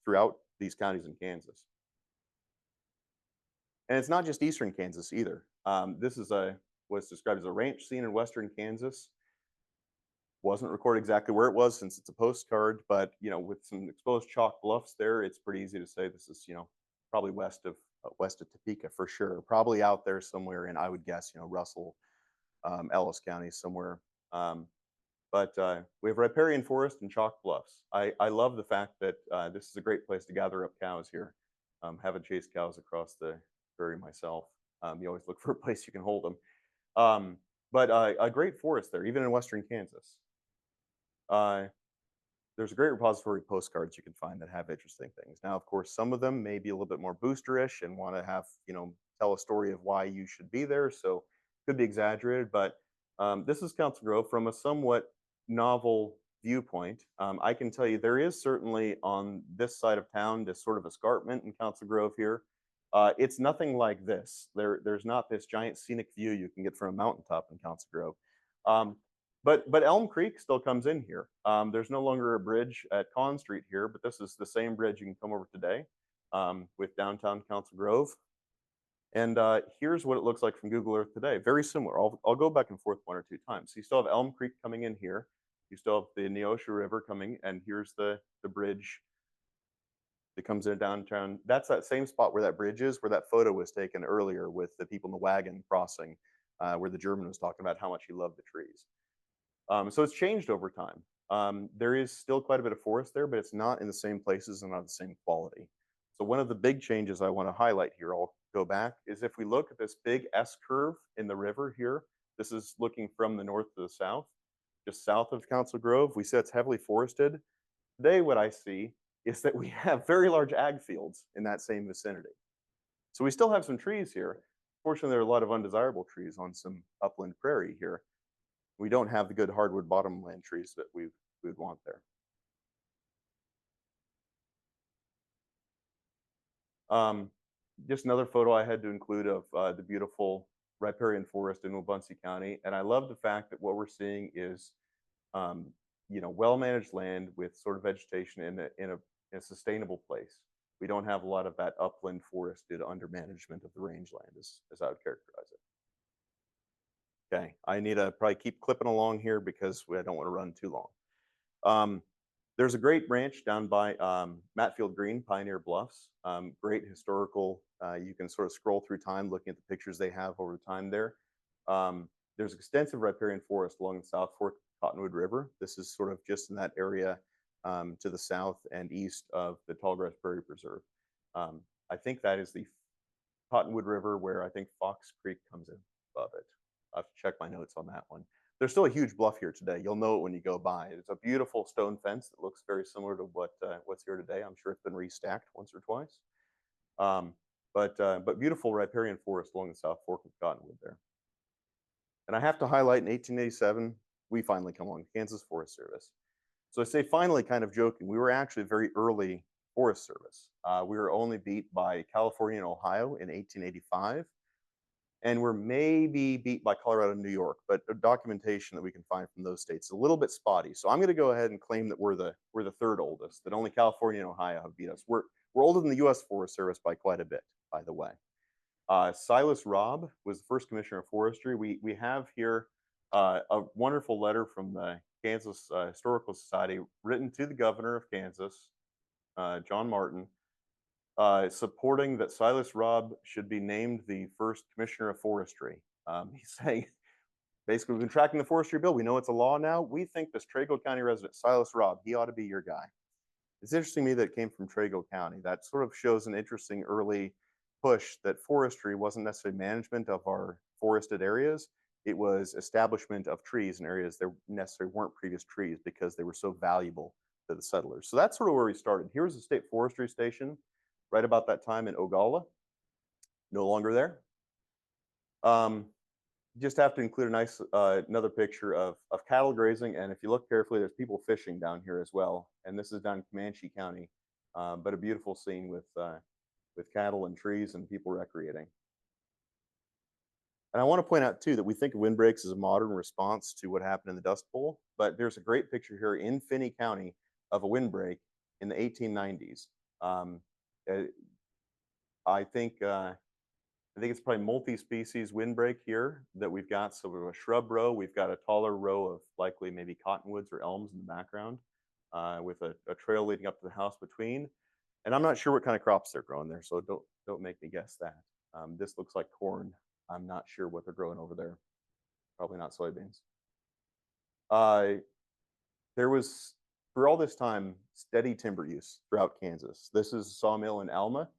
throughout these counties in Kansas. And it's not just eastern Kansas either. This is what's described as a ranch scene in western Kansas. Wasn't recorded exactly where it was since it's a postcard, but with some exposed chalk bluffs there, it's pretty easy to say this is probably west of Topeka for sure. Probably out there somewhere in, I would guess, Russell, Ellis County somewhere. But we have riparian forest and chalk bluffs. I love the fact that this is a great place to gather up cows here. Haven't chased cows across the prairie myself. You always look for a place you can hold them. But a great forest there, even in western Kansas. There's a great repository of postcards you can find that have interesting things. Now, of course, some of them may be a little bit more boosterish and want to have, tell a story of why you should be there. So could be exaggerated, but this is Council Grove from a somewhat novel viewpoint. I can tell you there is certainly on this side of town, this sort of escarpment in Council Grove here. It's nothing like this. There's not this giant scenic view you can get from a mountaintop in Council Grove. But Elm Creek still comes in here. There's no longer a bridge at Conn Street here, but this is the same bridge you can come over today with downtown Council Grove. And here's what it looks like from Google Earth today. Very similar. I'll go back and forth one or two times. So you still have Elm Creek coming in here. You still have the Neosho River coming, and here's the bridge that comes in downtown. That's that same spot where that bridge is, where that photo was taken earlier with the people in the wagon crossing, where the German was talking about how much he loved the trees. So it's changed over time. There is still quite a bit of forest there, but it's not in the same places and not the same quality. So one of the big changes I want to highlight here, I'll go back, is if we look at this big S curve in the river here, this is looking from the north to the south, just south of Council Grove. We see it's heavily forested. Today, what I see is that we have very large ag fields in that same vicinity. So we still have some trees here. Fortunately, there are a lot of undesirable trees on some upland prairie here. We don't have the good hardwood bottomland trees that we would want there. Just another photo I had to include of the beautiful riparian forest in Wabaunsee County. And I love the fact that what we're seeing is, well-managed land with sort of vegetation in a sustainable place. We don't have a lot of that upland forested undermanagement of the rangeland, as I would characterize it. Okay, I need to probably keep clipping along here because I don't want to run too long. There's a great ranch down by Matfield Green, Pioneer Bluffs. Great historical, you can sort of scroll through time looking at the pictures they have over time there. There's extensive riparian forest along the South Fork Cottonwood River. This is sort of just in that area to the south and east of the Tallgrass Prairie Preserve. I think that is the Cottonwood River where I think Fox Creek comes in above it. I have to check my notes on that one. There's still a huge bluff here today. You'll know it when you go by. It's a beautiful stone fence that looks very similar to what's here today. I'm sure it's been restacked once or twice. But beautiful riparian forest along the South Fork of Cottonwood there. And I have to highlight in 1887, we finally come along, Kansas Forest Service. So I say finally kind of joking, we were actually a very early Forest Service. We were only beat by California and Ohio in 1885. And we're maybe beat by Colorado and New York, but the documentation that we can find from those states is a little bit spotty. So I'm going to go ahead and claim that we're the third oldest, that only California and Ohio have beat us. We're older than the U.S. Forest Service by quite a bit, by the way. Silas Robb was the first commissioner of forestry. We have here a wonderful letter from the Kansas Historical Society written to the governor of Kansas, John Martin, supporting that Silas Robb should be named the first commissioner of forestry. He's saying, basically, we've been tracking the forestry bill. We know it's a law now. We think this Trego County resident, Silas Robb, he ought to be your guy. It's interesting to me that it came from Trego County. That sort of shows an interesting early push that forestry wasn't necessarily management of our forested areas. It was establishment of trees in areas that necessarily weren't previous trees because they were so valuable to the settlers. So that's sort of where we started. Here's the state forestry station. right about that time in Ogalla. No longer there. Just have to include a nice another picture of cattle grazing, and if you look carefully, there's people fishing down here as well. And this is down in Comanche County, but a beautiful scene with cattle and trees and people recreating. And I want to point out too that we think of windbreaks as a modern response to what happened in the Dust Bowl, but there's a great picture here in Finney County of a windbreak in the 1890s. I think it's probably multi-species windbreak here that we've got. So we have a shrub row, we've got a taller row of likely maybe cottonwoods or elms in the background, with a trail leading up to the house between. And I'm not sure what kind of crops they're growing there, so don't make me guess that. This looks like corn. I'm not sure what they're growing over there. Probably not soybeans. There was, for all this time, steady timber use throughout Kansas. This is a sawmill in Alma.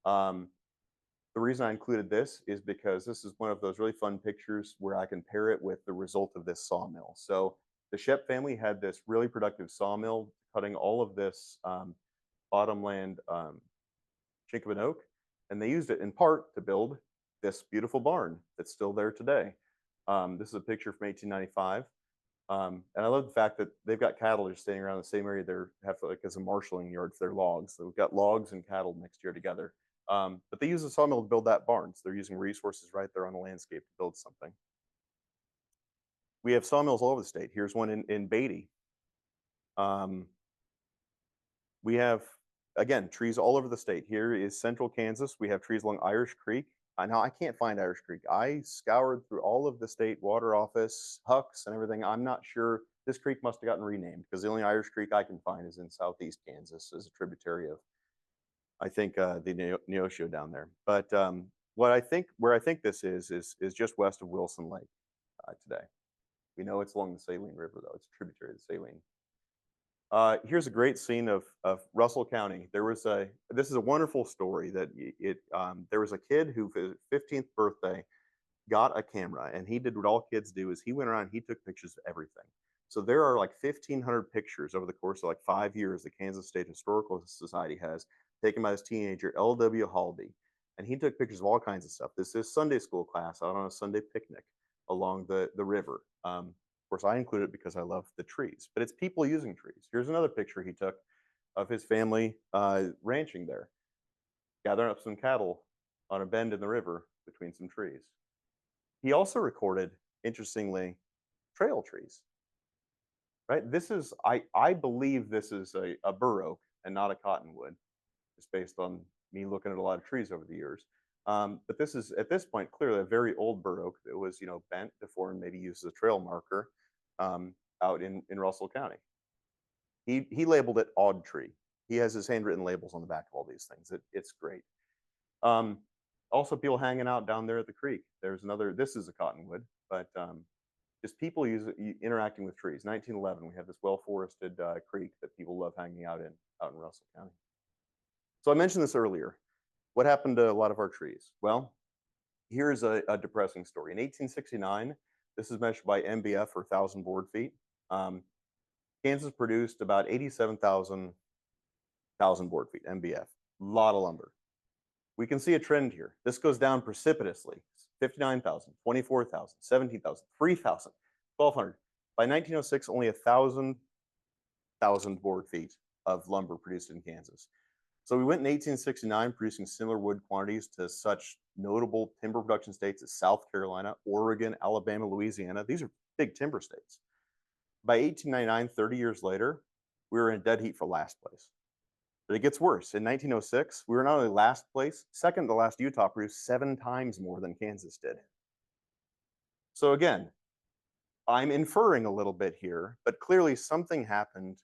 The reason I included this is because this is one of those really fun pictures where I can pair it with the result of this sawmill. So the Shep family had this really productive sawmill cutting all of this bottomland chinkapin oak, and they used it in part to build this beautiful barn that's still there today. This is a picture from 1895. And I love the fact that they've got cattle just staying around the same area. They have like as a marshaling yard for their logs. So we've got logs and cattle mixed here together. But they use the sawmill to build that barn. So they're using resources right there on the landscape to build something. We have sawmills all over the state. Here's one in Beatty. We have, again, trees all over the state. Here is central Kansas. We have trees along Irish Creek. Now I can't find Irish Creek. I scoured through all of the state water office, Hucks and everything. I'm not sure. This creek must have gotten renamed because the only Irish Creek I can find is in southeast Kansas as a tributary of, I think, the Neosho down there. But where I think this is just west of Wilson Lake today. We know it's along the Saline River, though. It's a tributary of the Saline. Here's a great scene of Russell County. This is a wonderful story that there was a kid who for his 15th birthday got a camera, and he did what all kids do is he went around, he took pictures of everything. So there are like 1,500 pictures over the course of like 5 years the Kansas State Historical Society has taken by this teenager, L.W. Haldy. And he took pictures of all kinds of stuff. This is Sunday school class out on a Sunday picnic along the river. Of course, I include it because I love the trees, but it's people using trees. Here's another picture he took of his family ranching there, gathering up some cattle on a bend in the river between some trees. He also recorded, interestingly, trail trees. Right? This is, I believe this is a bur oak and not a cottonwood, just based on me looking at a lot of trees over the years. But this is, at this point, clearly a very old bur oak that was, bent, deformed, maybe used as a trail marker out in Russell County. He labeled it Odd Tree. He has his handwritten labels on the back of all these things. It's great. Also, people hanging out down there at the creek. There's another, this is a cottonwood, but just people interacting with trees. 1911, we have this well-forested creek that people love hanging out in Russell County. So I mentioned this earlier. What happened to a lot of our trees? Well, here's a depressing story. In 1869, this is measured by MBF, or 1,000 board feet. Kansas produced about 87,000 board feet, MBF. A lot of lumber. We can see a trend here. This goes down precipitously. 59,000, 24,000, 17,000, 3,000, 1,200. By 1906, only 1,000 board feet of lumber produced in Kansas. So we went in 1869 producing similar wood quantities to such notable timber production states as South Carolina, Oregon, Alabama, Louisiana. These are big timber states. By 1899, 30 years later, we were in dead heat for last place. But it gets worse. In 1906, we were not only last place, second to last. Utah produced 7 times more than Kansas did. So again, I'm inferring a little bit here, but clearly something happened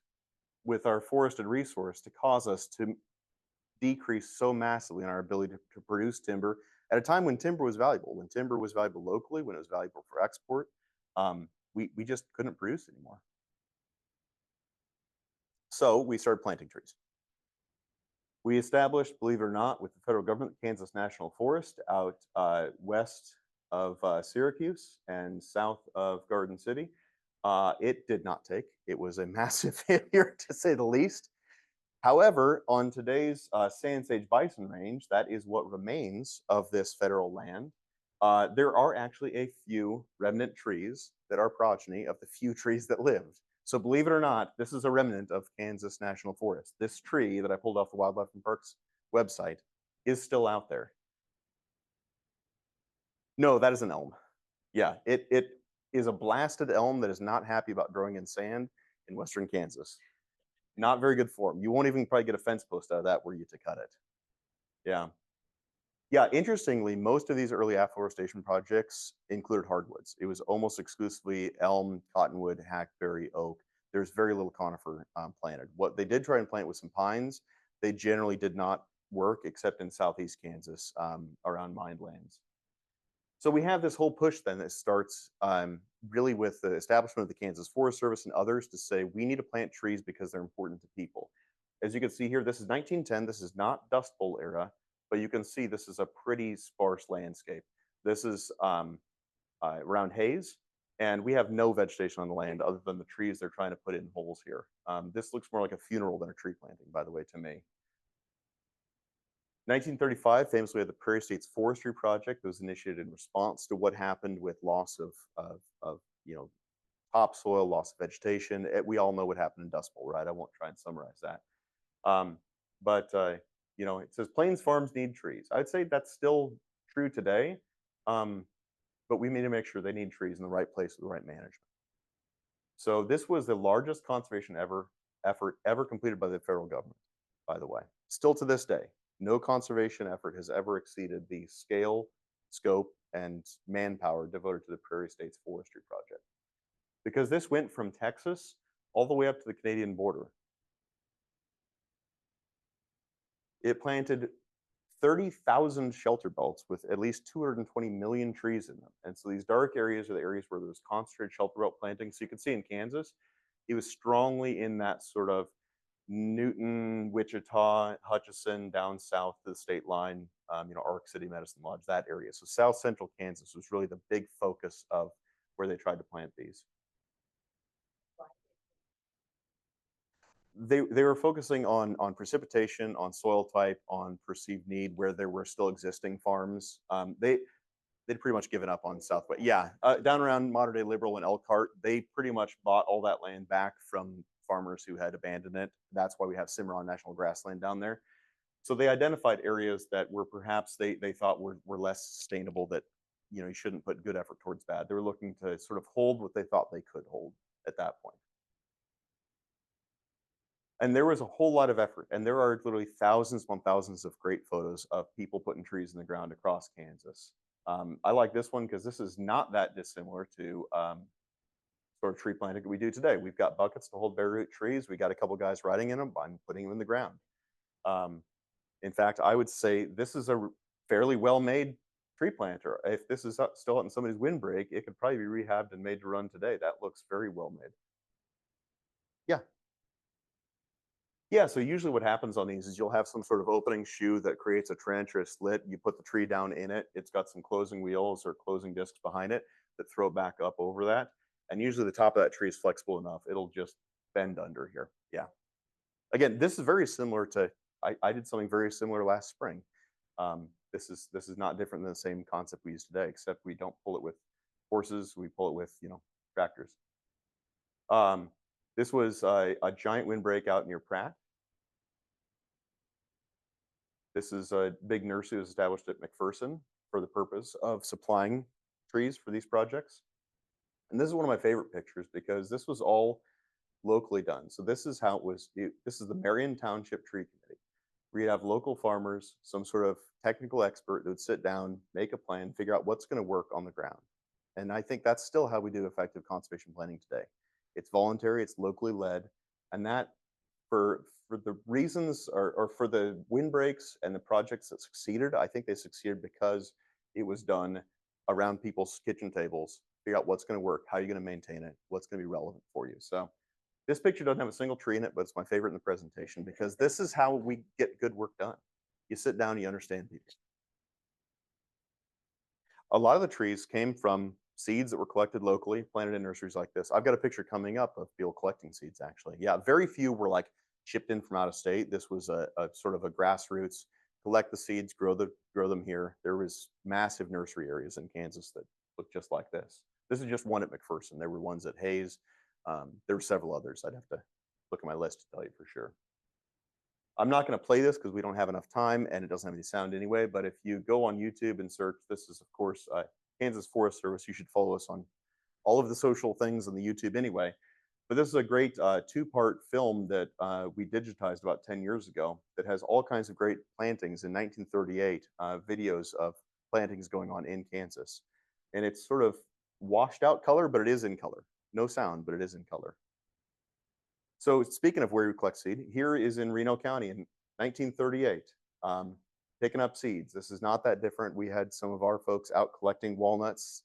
with our forested resource to cause us to decrease so massively in our ability to produce timber at a time when timber was valuable locally, when it was valuable for export. We just couldn't produce anymore. So we started planting trees. We established, believe it or not, with the federal government, Kansas National Forest out west of Syracuse and south of Garden City. It did not take. It was a massive failure, to say the least. However, on today's Sand Sage Bison Range, that is what remains of this federal land. There are actually a few remnant trees that are progeny of the few trees that lived. So believe it or not, this is a remnant of Kansas National Forest. This tree that I pulled off the Wildlife and Parks website is still out there. No, that is an elm. Yeah, it is a blasted elm that is not happy about growing in sand in western Kansas. Not very good form. You won't even probably get a fence post out of that were you to cut it. Yeah. Yeah, interestingly, most of these early afforestation projects included hardwoods. It was almost exclusively elm, cottonwood, hackberry, oak. There's very little conifer planted. What they did try and plant was some pines. They generally did not work except in southeast Kansas around mined lands. So we have this whole push then that starts really with the establishment of the Kansas Forest Service and others to say we need to plant trees because they're important to people. As you can see here, this is 1910. This is not Dust Bowl era, but you can see this is a pretty sparse landscape. This is around Hayes, and we have no vegetation on the land other than the trees they're trying to put in holes here. This looks more like a funeral than a tree planting, by the way, to me. 1935, famously, we had the Prairie States Forestry Project that was initiated in response to what happened with loss of topsoil, loss of vegetation. We all know what happened in Dust Bowl, right? I won't try and summarize that. It says Plains farms need trees. I'd say that's still true today, but we need to make sure they need trees in the right place with the right management. So this was the largest conservation effort ever completed by the federal government, by the way. Still to this day, no conservation effort has ever exceeded the scale, scope, and manpower devoted to the Prairie States Forestry Project. Because this went from Texas all the way up to the Canadian border. It planted 30,000 shelter belts with at least 220 million trees in them. And so these dark areas are the areas where there's concentrated shelter belt planting. So you can see in Kansas, it was strongly in that sort of Newton, Wichita, Hutchinson, down south to the state line, Ark City, Medicine Lodge, that area. So south central Kansas was really the big focus of where they tried to plant these. They were focusing on precipitation, on soil type, on perceived need where there were still existing farms. They'd pretty much given up on Southwest. Yeah, down around modern day Liberal and Elkhart, they pretty much bought all that land back from farmers who had abandoned it. That's why we have Cimarron National Grassland down there. So they identified areas that were perhaps they thought were less sustainable, that you shouldn't put good effort towards bad. They were looking to sort of hold what they thought they could hold at that point. And there was a whole lot of effort, and there are literally thousands upon thousands of great photos of people putting trees in the ground across Kansas. I like this one because this is not that dissimilar to sort of tree planting that we do today. We've got buckets to hold bare root trees. We got a couple guys riding in them. I'm putting them in the ground. In fact, I would say this is a fairly well-made tree planter. If this is still out in somebody's windbreak, it could probably be rehabbed and made to run today. That looks very well made. Yeah. Yeah, so usually what happens on these is you'll have some sort of opening shoe that creates a trench or a slit. You put the tree down in it. It's got some closing wheels or closing discs behind it that throw back up over that. And usually the top of that tree is flexible enough. It'll just bend under here. Yeah. Again, this is very similar to, I did something very similar last spring. This is not different than the same concept we use today, except we don't pull it with horses. We pull it with, tractors. This was a giant windbreak out near Pratt. This is a big nursery that was established at McPherson for the purpose of supplying trees for these projects. And this is one of my favorite pictures because this was all locally done. So this is how it was. This is the Marion Township Tree Committee. Where you have local farmers, some sort of technical expert that would sit down, make a plan, figure out what's going to work on the ground. And I think that's still how we do effective conservation planning today. It's voluntary, it's locally led, and that for the reasons or for the windbreaks and the projects that succeeded, I think they succeeded because it was done around people's kitchen tables, figure out what's going to work, how you're going to maintain it, what's going to be relevant for you. So this picture doesn't have a single tree in it, but it's my favorite in the presentation because this is how we get good work done. You sit down, you understand people. A lot of the trees came from seeds that were collected locally, planted in nurseries like this. I've got a picture coming up of people collecting seeds, actually. Yeah, very few were like shipped in from out of state. This was a sort of a grassroots, collect the seeds, grow them here. There was massive nursery areas in Kansas that look just like this. This is just one at McPherson. There were ones at Hayes. There were several others. I'd have to look at my list to tell you for sure. I'm not going to play this because we don't have enough time and it doesn't have any sound anyway. But if you go on YouTube and search, this is, of course, Kansas Forest Service. You should follow us on all of the social things on the YouTube anyway. But this is a great two-part film that we digitized about 10 years ago that has all kinds of great plantings in 1938, videos of plantings going on in Kansas. And it's sort of washed out color, but it is in color. No sound, but it is in color. So speaking of where we collect seed, here is in Reno County in 1938, picking up seeds. This is not that different. We had some of our folks out collecting walnuts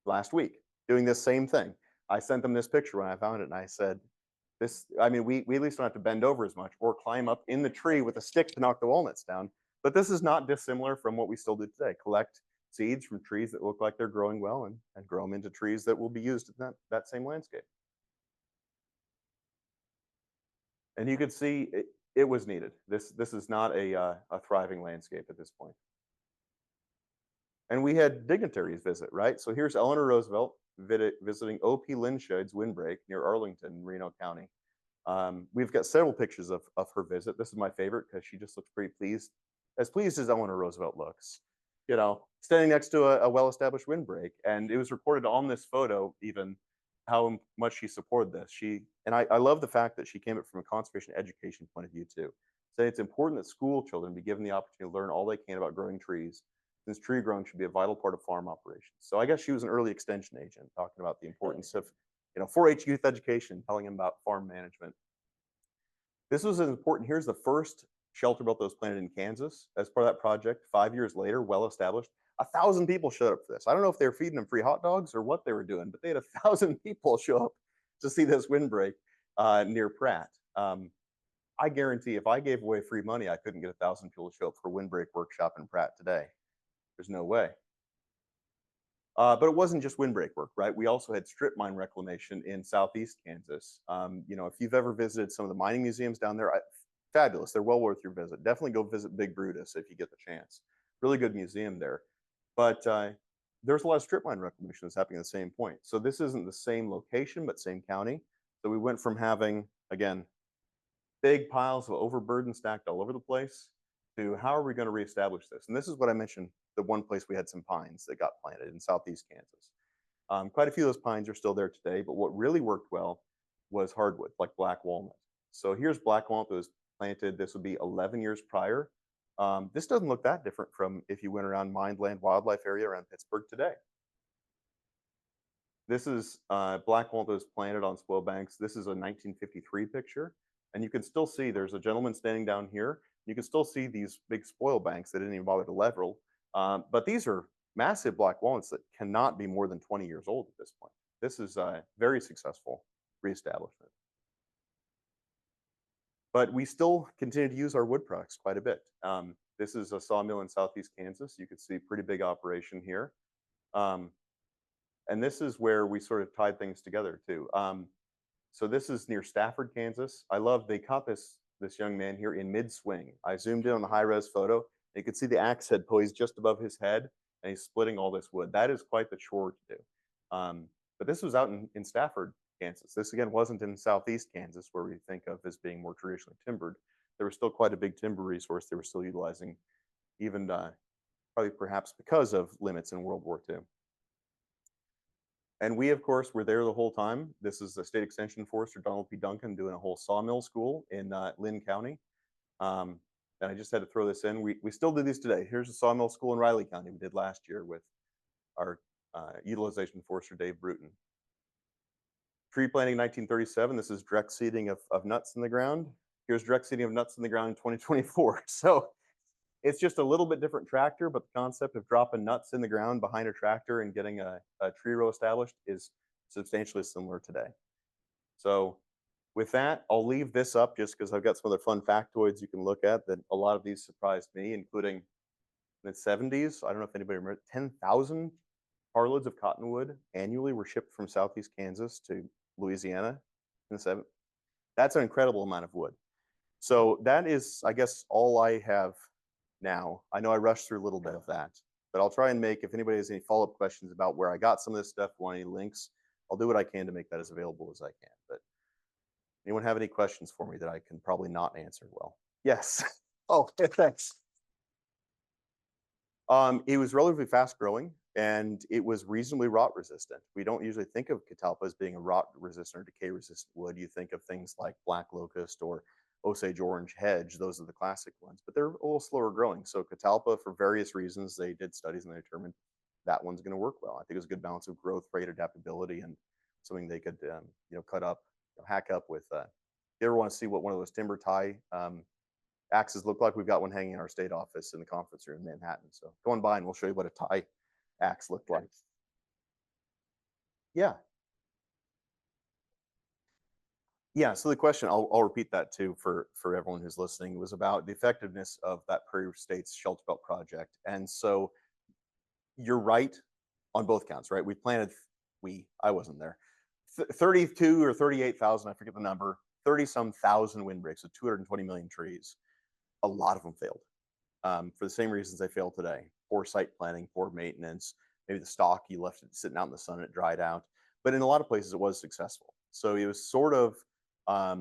last week, doing this same thing. I sent them this picture when I found it, and I said, "This. I mean, we at least don't have to bend over as much or climb up in the tree with a stick to knock the walnuts down. But this is not dissimilar from what we still do today. Collect seeds from trees that look like they're growing well and grow them into trees that will be used in that same landscape." And you could see it was needed. This is not a thriving landscape at this point. And we had dignitaries visit, right? So here's Eleanor Roosevelt visiting O.P. Linshed's windbreak near Arlington, Reno County. We've got several pictures of her visit. This is my favorite because she just looks pretty pleased, as Eleanor Roosevelt looks, you know, standing next to a well-established windbreak. And it was reported on this photo even how much she supported this. And I love the fact that she came at it from a conservation education point of view too. Saying it's important that school children be given the opportunity to learn all they can about growing trees, since tree growing should be a vital part of farm operations. So I guess she was an early extension agent talking about the importance of, 4-H youth education, telling them about farm management. This was important. Here's the first shelter belt that was planted in Kansas as part of that project. 5 years later, well established. 1,000 people showed up for this. I don't know if they were feeding them free hot dogs or what they were doing, but they had 1,000 people show up to see this windbreak near Pratt. I guarantee if I gave away free money, I couldn't get 1,000 people to show up for a windbreak workshop in Pratt today. There's no way. But it wasn't just windbreak work, right? We also had strip mine reclamation in southeast Kansas. If you've ever visited some of the mining museums down there, fabulous. They're well worth your visit. Definitely go visit Big Brutus if you get the chance. Really good museum there. But there's a lot of strip mine reclamation that's happening at the same point. So this isn't the same location, but same county. So we went from having, again, big piles of overburden stacked all over the place to how are we going to reestablish this? And this is what I mentioned, the one place we had some pines that got planted in southeast Kansas. Quite a few of those pines are still there today, but what really worked well was hardwood, like black walnut. So here's black walnut that was planted. This would be 11 years prior. This doesn't look that different from if you went around mined land wildlife area around Pittsburgh today. This is black walnut that was planted on spoil banks. This is a 1953 picture. And you can still see there's a gentleman standing down here. You can still see these big spoil banks that didn't even bother to level. But these are massive black walnuts that cannot be more than 20 years old at this point. This is a very successful reestablishment. But we still continue to use our wood products quite a bit. This is a sawmill in southeast Kansas. You can see pretty big operation here. And this is where we sort of tied things together too. So this is near Stafford, Kansas. I love, they caught this young man here in mid-swing. I zoomed in on the high-res photo. You could see the axe head poised just above his head, and he's splitting all this wood. That is quite the chore to do. But this was out in Stafford, Kansas. This, again, wasn't in southeast Kansas, where we think of as being more traditionally timbered. There was still quite a big timber resource they were still utilizing, even probably perhaps because of limits in World War II. And we, of course, were there the whole time. This is the State Extension Forester Donald P. Duncan doing a whole sawmill school in Lynn County. And I just had to throw this in. We still do these today. Here's a sawmill school in Riley County we did last year with our utilization forester Dave Bruton. Tree planting 1937. This is direct seeding of nuts in the ground. Here's direct seeding of nuts in the ground in 2024. So it's just a little bit different tractor, but the concept of dropping nuts in the ground behind a tractor and getting a tree row established is substantially similar today. So with that, I'll leave this up just because I've got some other fun factoids you can look at that a lot of these surprised me, including in the 70s. I don't know if anybody remembers, 10,000 carloads of cottonwood annually were shipped from southeast Kansas to Louisiana in the 70s. That's an incredible amount of wood. So that is, I guess, all I have now. I know I rushed through a little bit of that, but I'll try and make, if anybody has any follow-up questions about where I got some of this stuff, want any links, I'll do what I can to make that as available as I can. But anyone have any questions for me that I can probably not answer well? Yes. Oh, thanks. It was relatively fast growing and it was reasonably rot resistant. We don't usually think of catalpa as being a rot resistant or decay resistant wood. You think of things like black locust or Osage orange hedge. Those are the classic ones, but they're a little slower growing. So catalpa, for various reasons, they did studies and they determined that one's going to work well. I think it was a good balance of growth rate, adaptability, and something they could, cut up, hack up with. If you ever want to see what one of those timber tie axes look like, we've got one hanging in our state office in the conference room in Manhattan. So go on by and we'll show you what a tie axe looked like. Yeah. Yeah, so the question, I'll repeat that too for everyone who's listening, was about the effectiveness of that Prairie States Shelter Belt project. And so you're right on both counts, right? I wasn't there, 32 or 38,000, I forget the number, 30-some thousand windbreaks with 220 million trees. A lot of them failed for the same reasons they fail today. Poor site planning, poor maintenance, maybe the stock, you left it sitting out in the sun and it dried out. But in a lot of places it was successful. So it was sort of, I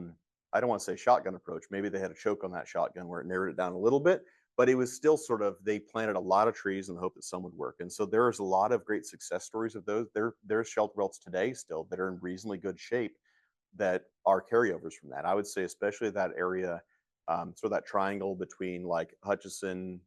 don't want to say shotgun approach. Maybe they had a choke on that shotgun where it narrowed it down a little bit, but it was still sort of, they planted a lot of trees in the hope that some would work. And so there's a lot of great success stories of those. There's shelter belts today still that are in reasonably good shape that are carryovers from that. I would say especially that area, sort of that triangle between like Hutchinson,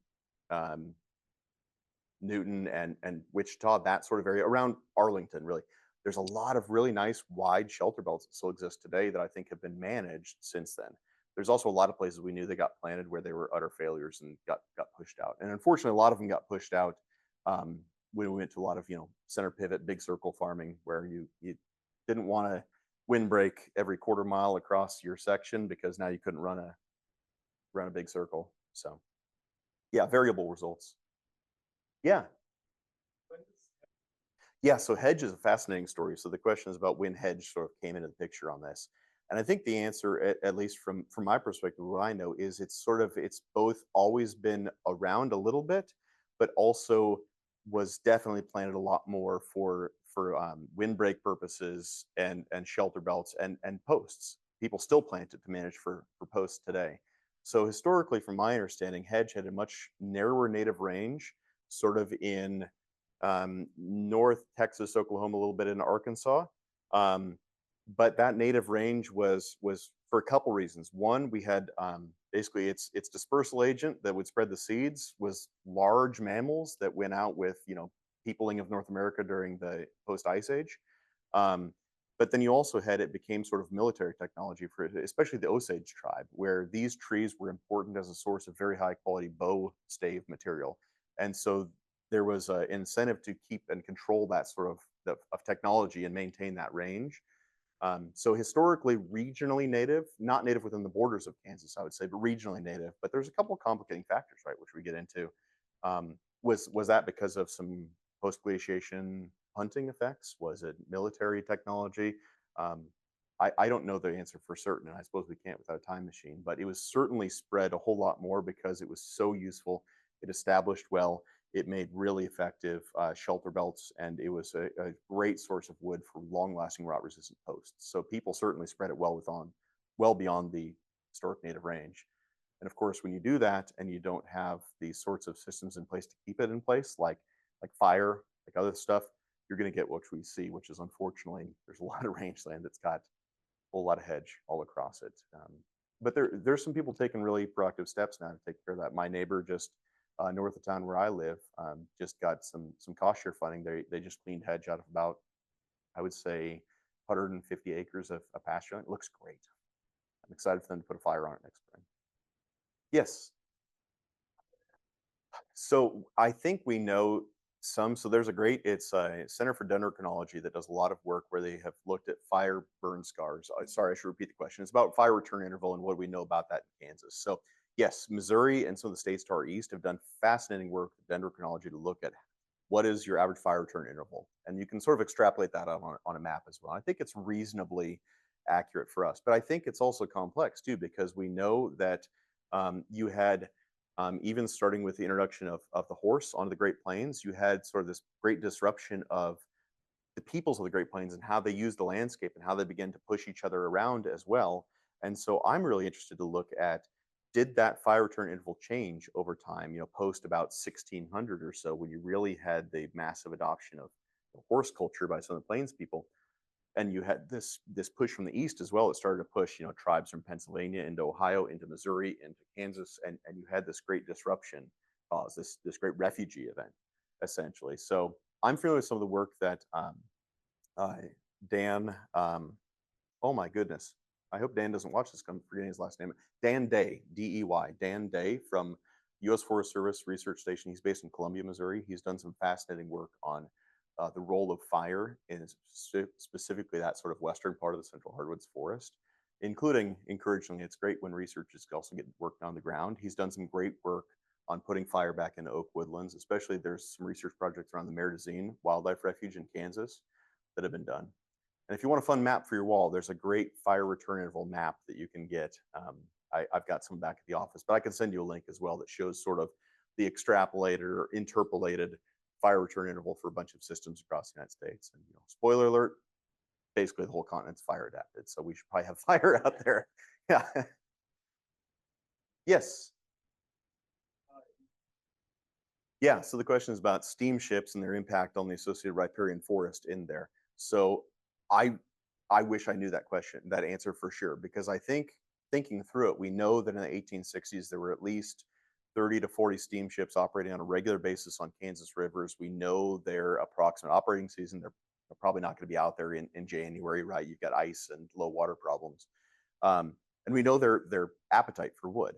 Newton, and Wichita, that sort of area around Arlington, really. There's a lot of really nice wide shelter belts that still exist today that I think have been managed since then. There's also a lot of places we knew they got planted where they were utter failures and got pushed out. And unfortunately, a lot of them got pushed out when we went to a lot of, center pivot, big circle farming, where you didn't want to windbreak every quarter mile across your section because now you couldn't run a big circle. So yeah, variable results. Yeah. Yeah, so hedge is a fascinating story. So the question is about when hedge sort of came into the picture on this. And I think the answer, at least from my perspective, what I know is it's both always been around a little bit, but also was definitely planted a lot more for windbreak purposes and shelter belts and posts. People still plant it to manage for posts today. So historically, from my understanding, hedge had a much narrower native range, sort of in North Texas, Oklahoma, a little bit in Arkansas. But that native range was for a couple reasons. One, we had basically its dispersal agent that would spread the seeds was large mammals that went out with, peopling of North America during the post Ice Age. But then you also had, it became sort of military technology for especially the Osage tribe, where these trees were important as a source of very high quality bow stave material. And so there was an incentive to keep and control that sort of technology and maintain that range. So historically, regionally native, not native within the borders of Kansas, I would say, but regionally native. But there's a couple of complicating factors, right, which we get into. Was that because of some post-glaciation hunting effects? Was it military technology? I don't know the answer for certain, and I suppose we can't without a time machine, but it was certainly spread a whole lot more because it was so useful. It established well. It made really effective shelter belts, and it was a great source of wood for long-lasting rot-resistant posts. So people certainly spread it well beyond the historic native range. And of course, when you do that and you don't have these sorts of systems in place to keep it in place, like fire, like other stuff, you're going to get what we see, which is, unfortunately, there's a lot of rangeland that's got a whole lot of hedge all across it. But there's some people taking really proactive steps now to take care of that. My neighbor just north of town where I live just got some cost share funding. They just cleaned hedge out of about, I would say, 150 acres of pasture. It looks great. I'm excited for them to put a fire on it next spring. Yes. So I think we know some. So there's it's a Center for Dendrochronology that does a lot of work where they have looked at fire burn scars. Sorry, I should repeat the question. It's about fire return interval and what do we know about that in Kansas. So yes, Missouri and some of the states to our east have done fascinating work with dendrochronology to look at what is your average fire return interval. And you can sort of extrapolate that out on a map as well. I think it's reasonably accurate for us. But I think it's also complex too, because we know that you had even starting with the introduction of the horse onto the Great Plains, you had sort of this great disruption of the peoples of the Great Plains and how they use the landscape and how they begin to push each other around as well. And so I'm really interested to look at, did that fire return interval change over time, post about 1600 or so, when you really had the massive adoption of horse culture by some of the Plains people. And you had this push from the east as well. It started to push, tribes from Pennsylvania into Ohio, into Missouri, into Kansas, and you had this great disruption, this great refugee event, essentially. So I'm familiar with some of the work that Dan, oh my goodness, I hope Dan doesn't watch this. I'm forgetting his last name. Dan Day, D-E-Y, Dan Day from U.S. Forest Service Research Station. He's based in Columbia, Missouri. He's done some fascinating work on the role of fire in specifically that sort of western part of the Central Hardwoods Forest, including, encouragingly, it's great when researchers can also get work on the ground. He's done some great work on putting fire back into oak woodlands, especially there's some research projects around the Mare-de-Zine Wildlife Refuge in Kansas that have been done. And if you want a fun map for your wall, there's a great fire return interval map that you can get. I've got some back at the office, but I can send you a link as well that shows sort of the extrapolated or interpolated fire return interval for a bunch of systems across the United States. And spoiler alert, basically the whole continent's fire adapted, so we should probably have fire out there. Yeah. Yes. Yeah, so the question is about steamships and their impact on the associated riparian forest in there. So I wish I knew that answer for sure, because I think thinking through it, we know that in the 1860s there were at least 30 to 40 steamships operating on a regular basis on Kansas rivers. We know their approximate operating season. They're probably not going to be out there in January, right? You've got ice and low water problems. And we know their appetite for wood.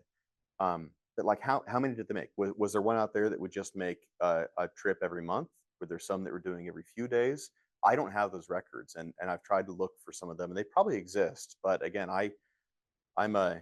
But like how many did they make? Was there one out there that would just make a trip every month? Were there some that were doing every few days? I don't have those records, and I've tried to look for some of them, and they probably exist. But again, I'm a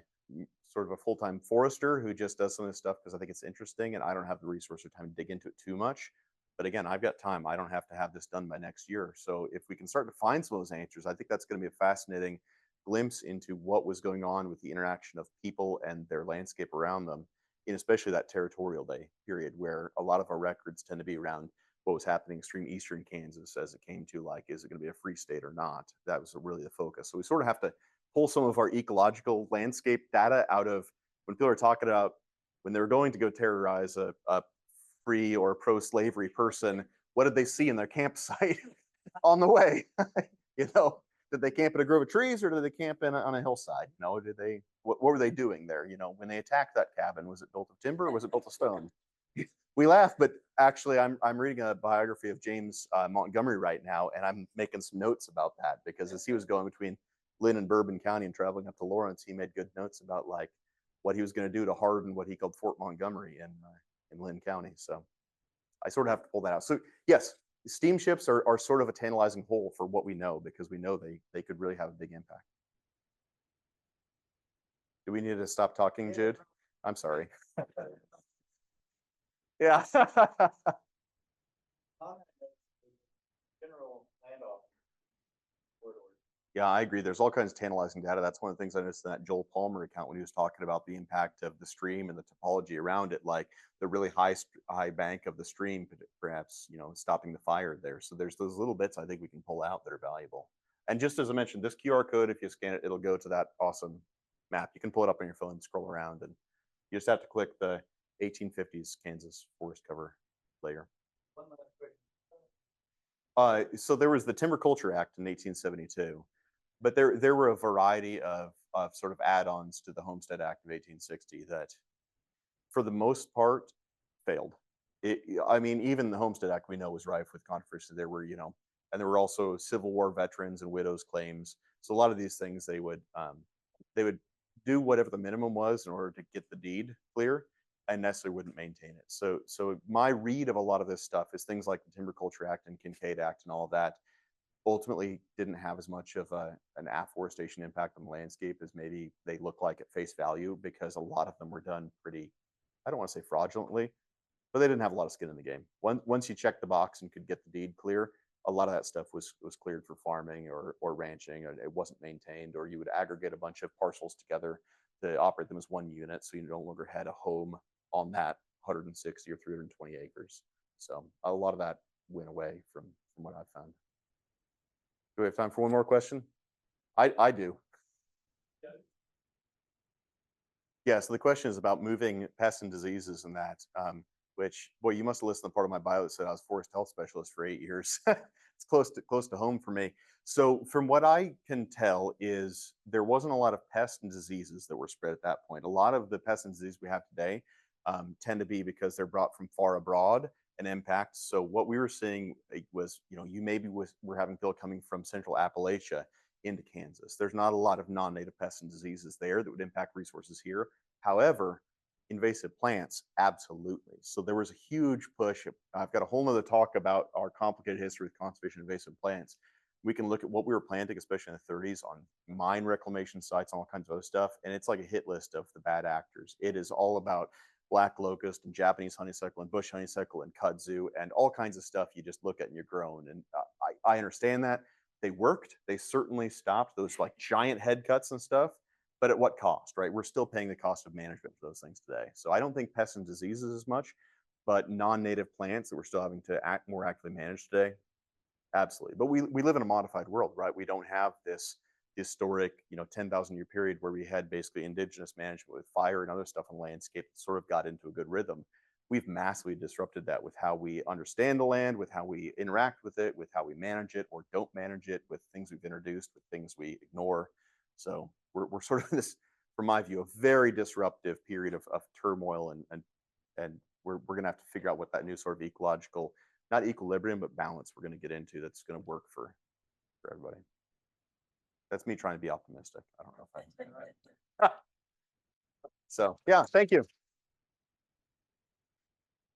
sort of a full-time forester who just does some of this stuff because I think it's interesting, and I don't have the resource or time to dig into it too much. But again, I've got time. I don't have to have this done by next year. So if we can start to find some of those answers, I think that's going to be a fascinating glimpse into what was going on with the interaction of people and their landscape around them, in especially that territorial day period, where a lot of our records tend to be around what was happening extreme eastern Kansas as it came to, like, is it going to be a free state or not? That was really the focus. So we sort of have to pull some of our ecological landscape data out of when people are talking about when they're going to go terrorize a free or pro-slavery person, what did they see in their campsite on the way? Did they camp in a grove of trees, or did they camp on a hillside? What were they doing there? When they attacked that cabin, was it built of timber or was it built of stone? We laugh, but actually I'm reading a biography of James Montgomery right now, and I'm making some notes about that, because as he was going between Lynn and Bourbon County and traveling up to Lawrence, he made good notes about like what he was going to do to harden what he called Fort Montgomery in Lynn County. So I sort of have to pull that out. So yes, steamships are sort of a tantalizing whole for what we know, because we know they could really have a big impact. Do we need to stop talking, Jude? I'm sorry. Yeah. Yeah, I agree. There's all kinds of tantalizing data. That's one of the things I noticed in that Joel Palmer account when he was talking about the impact of the stream and the topology around it, like the really high bank of the stream, perhaps, stopping the fire there. So there's those little bits I think we can pull out that are valuable. And just as I mentioned, this QR code, if you scan it, it'll go to that awesome map. You can pull it up on your phone, scroll around, and you just have to click the 1850s Kansas forest cover layer. So there was the Timber Culture Act in 1872. But there were a variety of sort of add-ons to the Homestead Act of 1860 that, for the most part, failed. I mean, even the Homestead Act we know was rife with controversy. There were, and there were also Civil War veterans and widows' claims. So a lot of these things they would do whatever the minimum was in order to get the deed clear, and necessarily wouldn't maintain it. So my read of a lot of this stuff is things like the Timber Culture Act and Kincaid Act and all of that ultimately didn't have as much of an afforestation impact on the landscape as maybe they look like at face value, because a lot of them were done pretty, I don't want to say fraudulently, but they didn't have a lot of skin in the game. Once you checked the box and could get the deed clear, a lot of that stuff was cleared for farming or ranching, and it wasn't maintained, or you would aggregate a bunch of parcels together to operate them as one unit, so you no longer had a home on that 160 or 320 acres. So a lot of that went away from what I found. Do we have time for one more question? I do. Yeah, so the question is about moving pests and diseases and that, which, boy, you must have listened to part of my bio that said I was forest health specialist for 8 years. It's close to home for me. So from what I can tell is there wasn't a lot of pests and diseases that were spread at that point. A lot of the pests and diseases we have today tend to be because they're brought from far abroad and impact. So what we were seeing was, you maybe were having people coming from central Appalachia into Kansas. There's not a lot of non-native pests and diseases there that would impact resources here. However, invasive plants, absolutely. So there was a huge push. I've got a whole nother talk about our complicated history with conservation of invasive plants. We can look at what we were planting, especially in the 30s, on mine reclamation sites, all kinds of other stuff. And it's like a hit list of the bad actors. It is all about black locust and Japanese honeysuckle and bush honeysuckle and kudzu and all kinds of stuff you just look at and you're grown. And I understand that. They worked. They certainly stopped those like giant head cuts and stuff, but at what cost, right? We're still paying the cost of management for those things today. So I don't think pests and diseases as much, but non-native plants that we're still having to more actively manage today, absolutely. But we live in a modified world, right? We don't have this historic, 10,000 year period where we had basically indigenous management with fire and other stuff on the landscape that sort of got into a good rhythm. We've massively disrupted that with how we understand the land, with how we interact with it, with how we manage it or don't manage it, with things we've introduced, with things we ignore. So we're sort of in this, from my view, a very disruptive period of turmoil, and we're going to have to figure out what that new sort of ecological, not equilibrium, but balance we're going to get into that's going to work for everybody. That's me trying to be optimistic. I don't know if I. So yeah, thank you.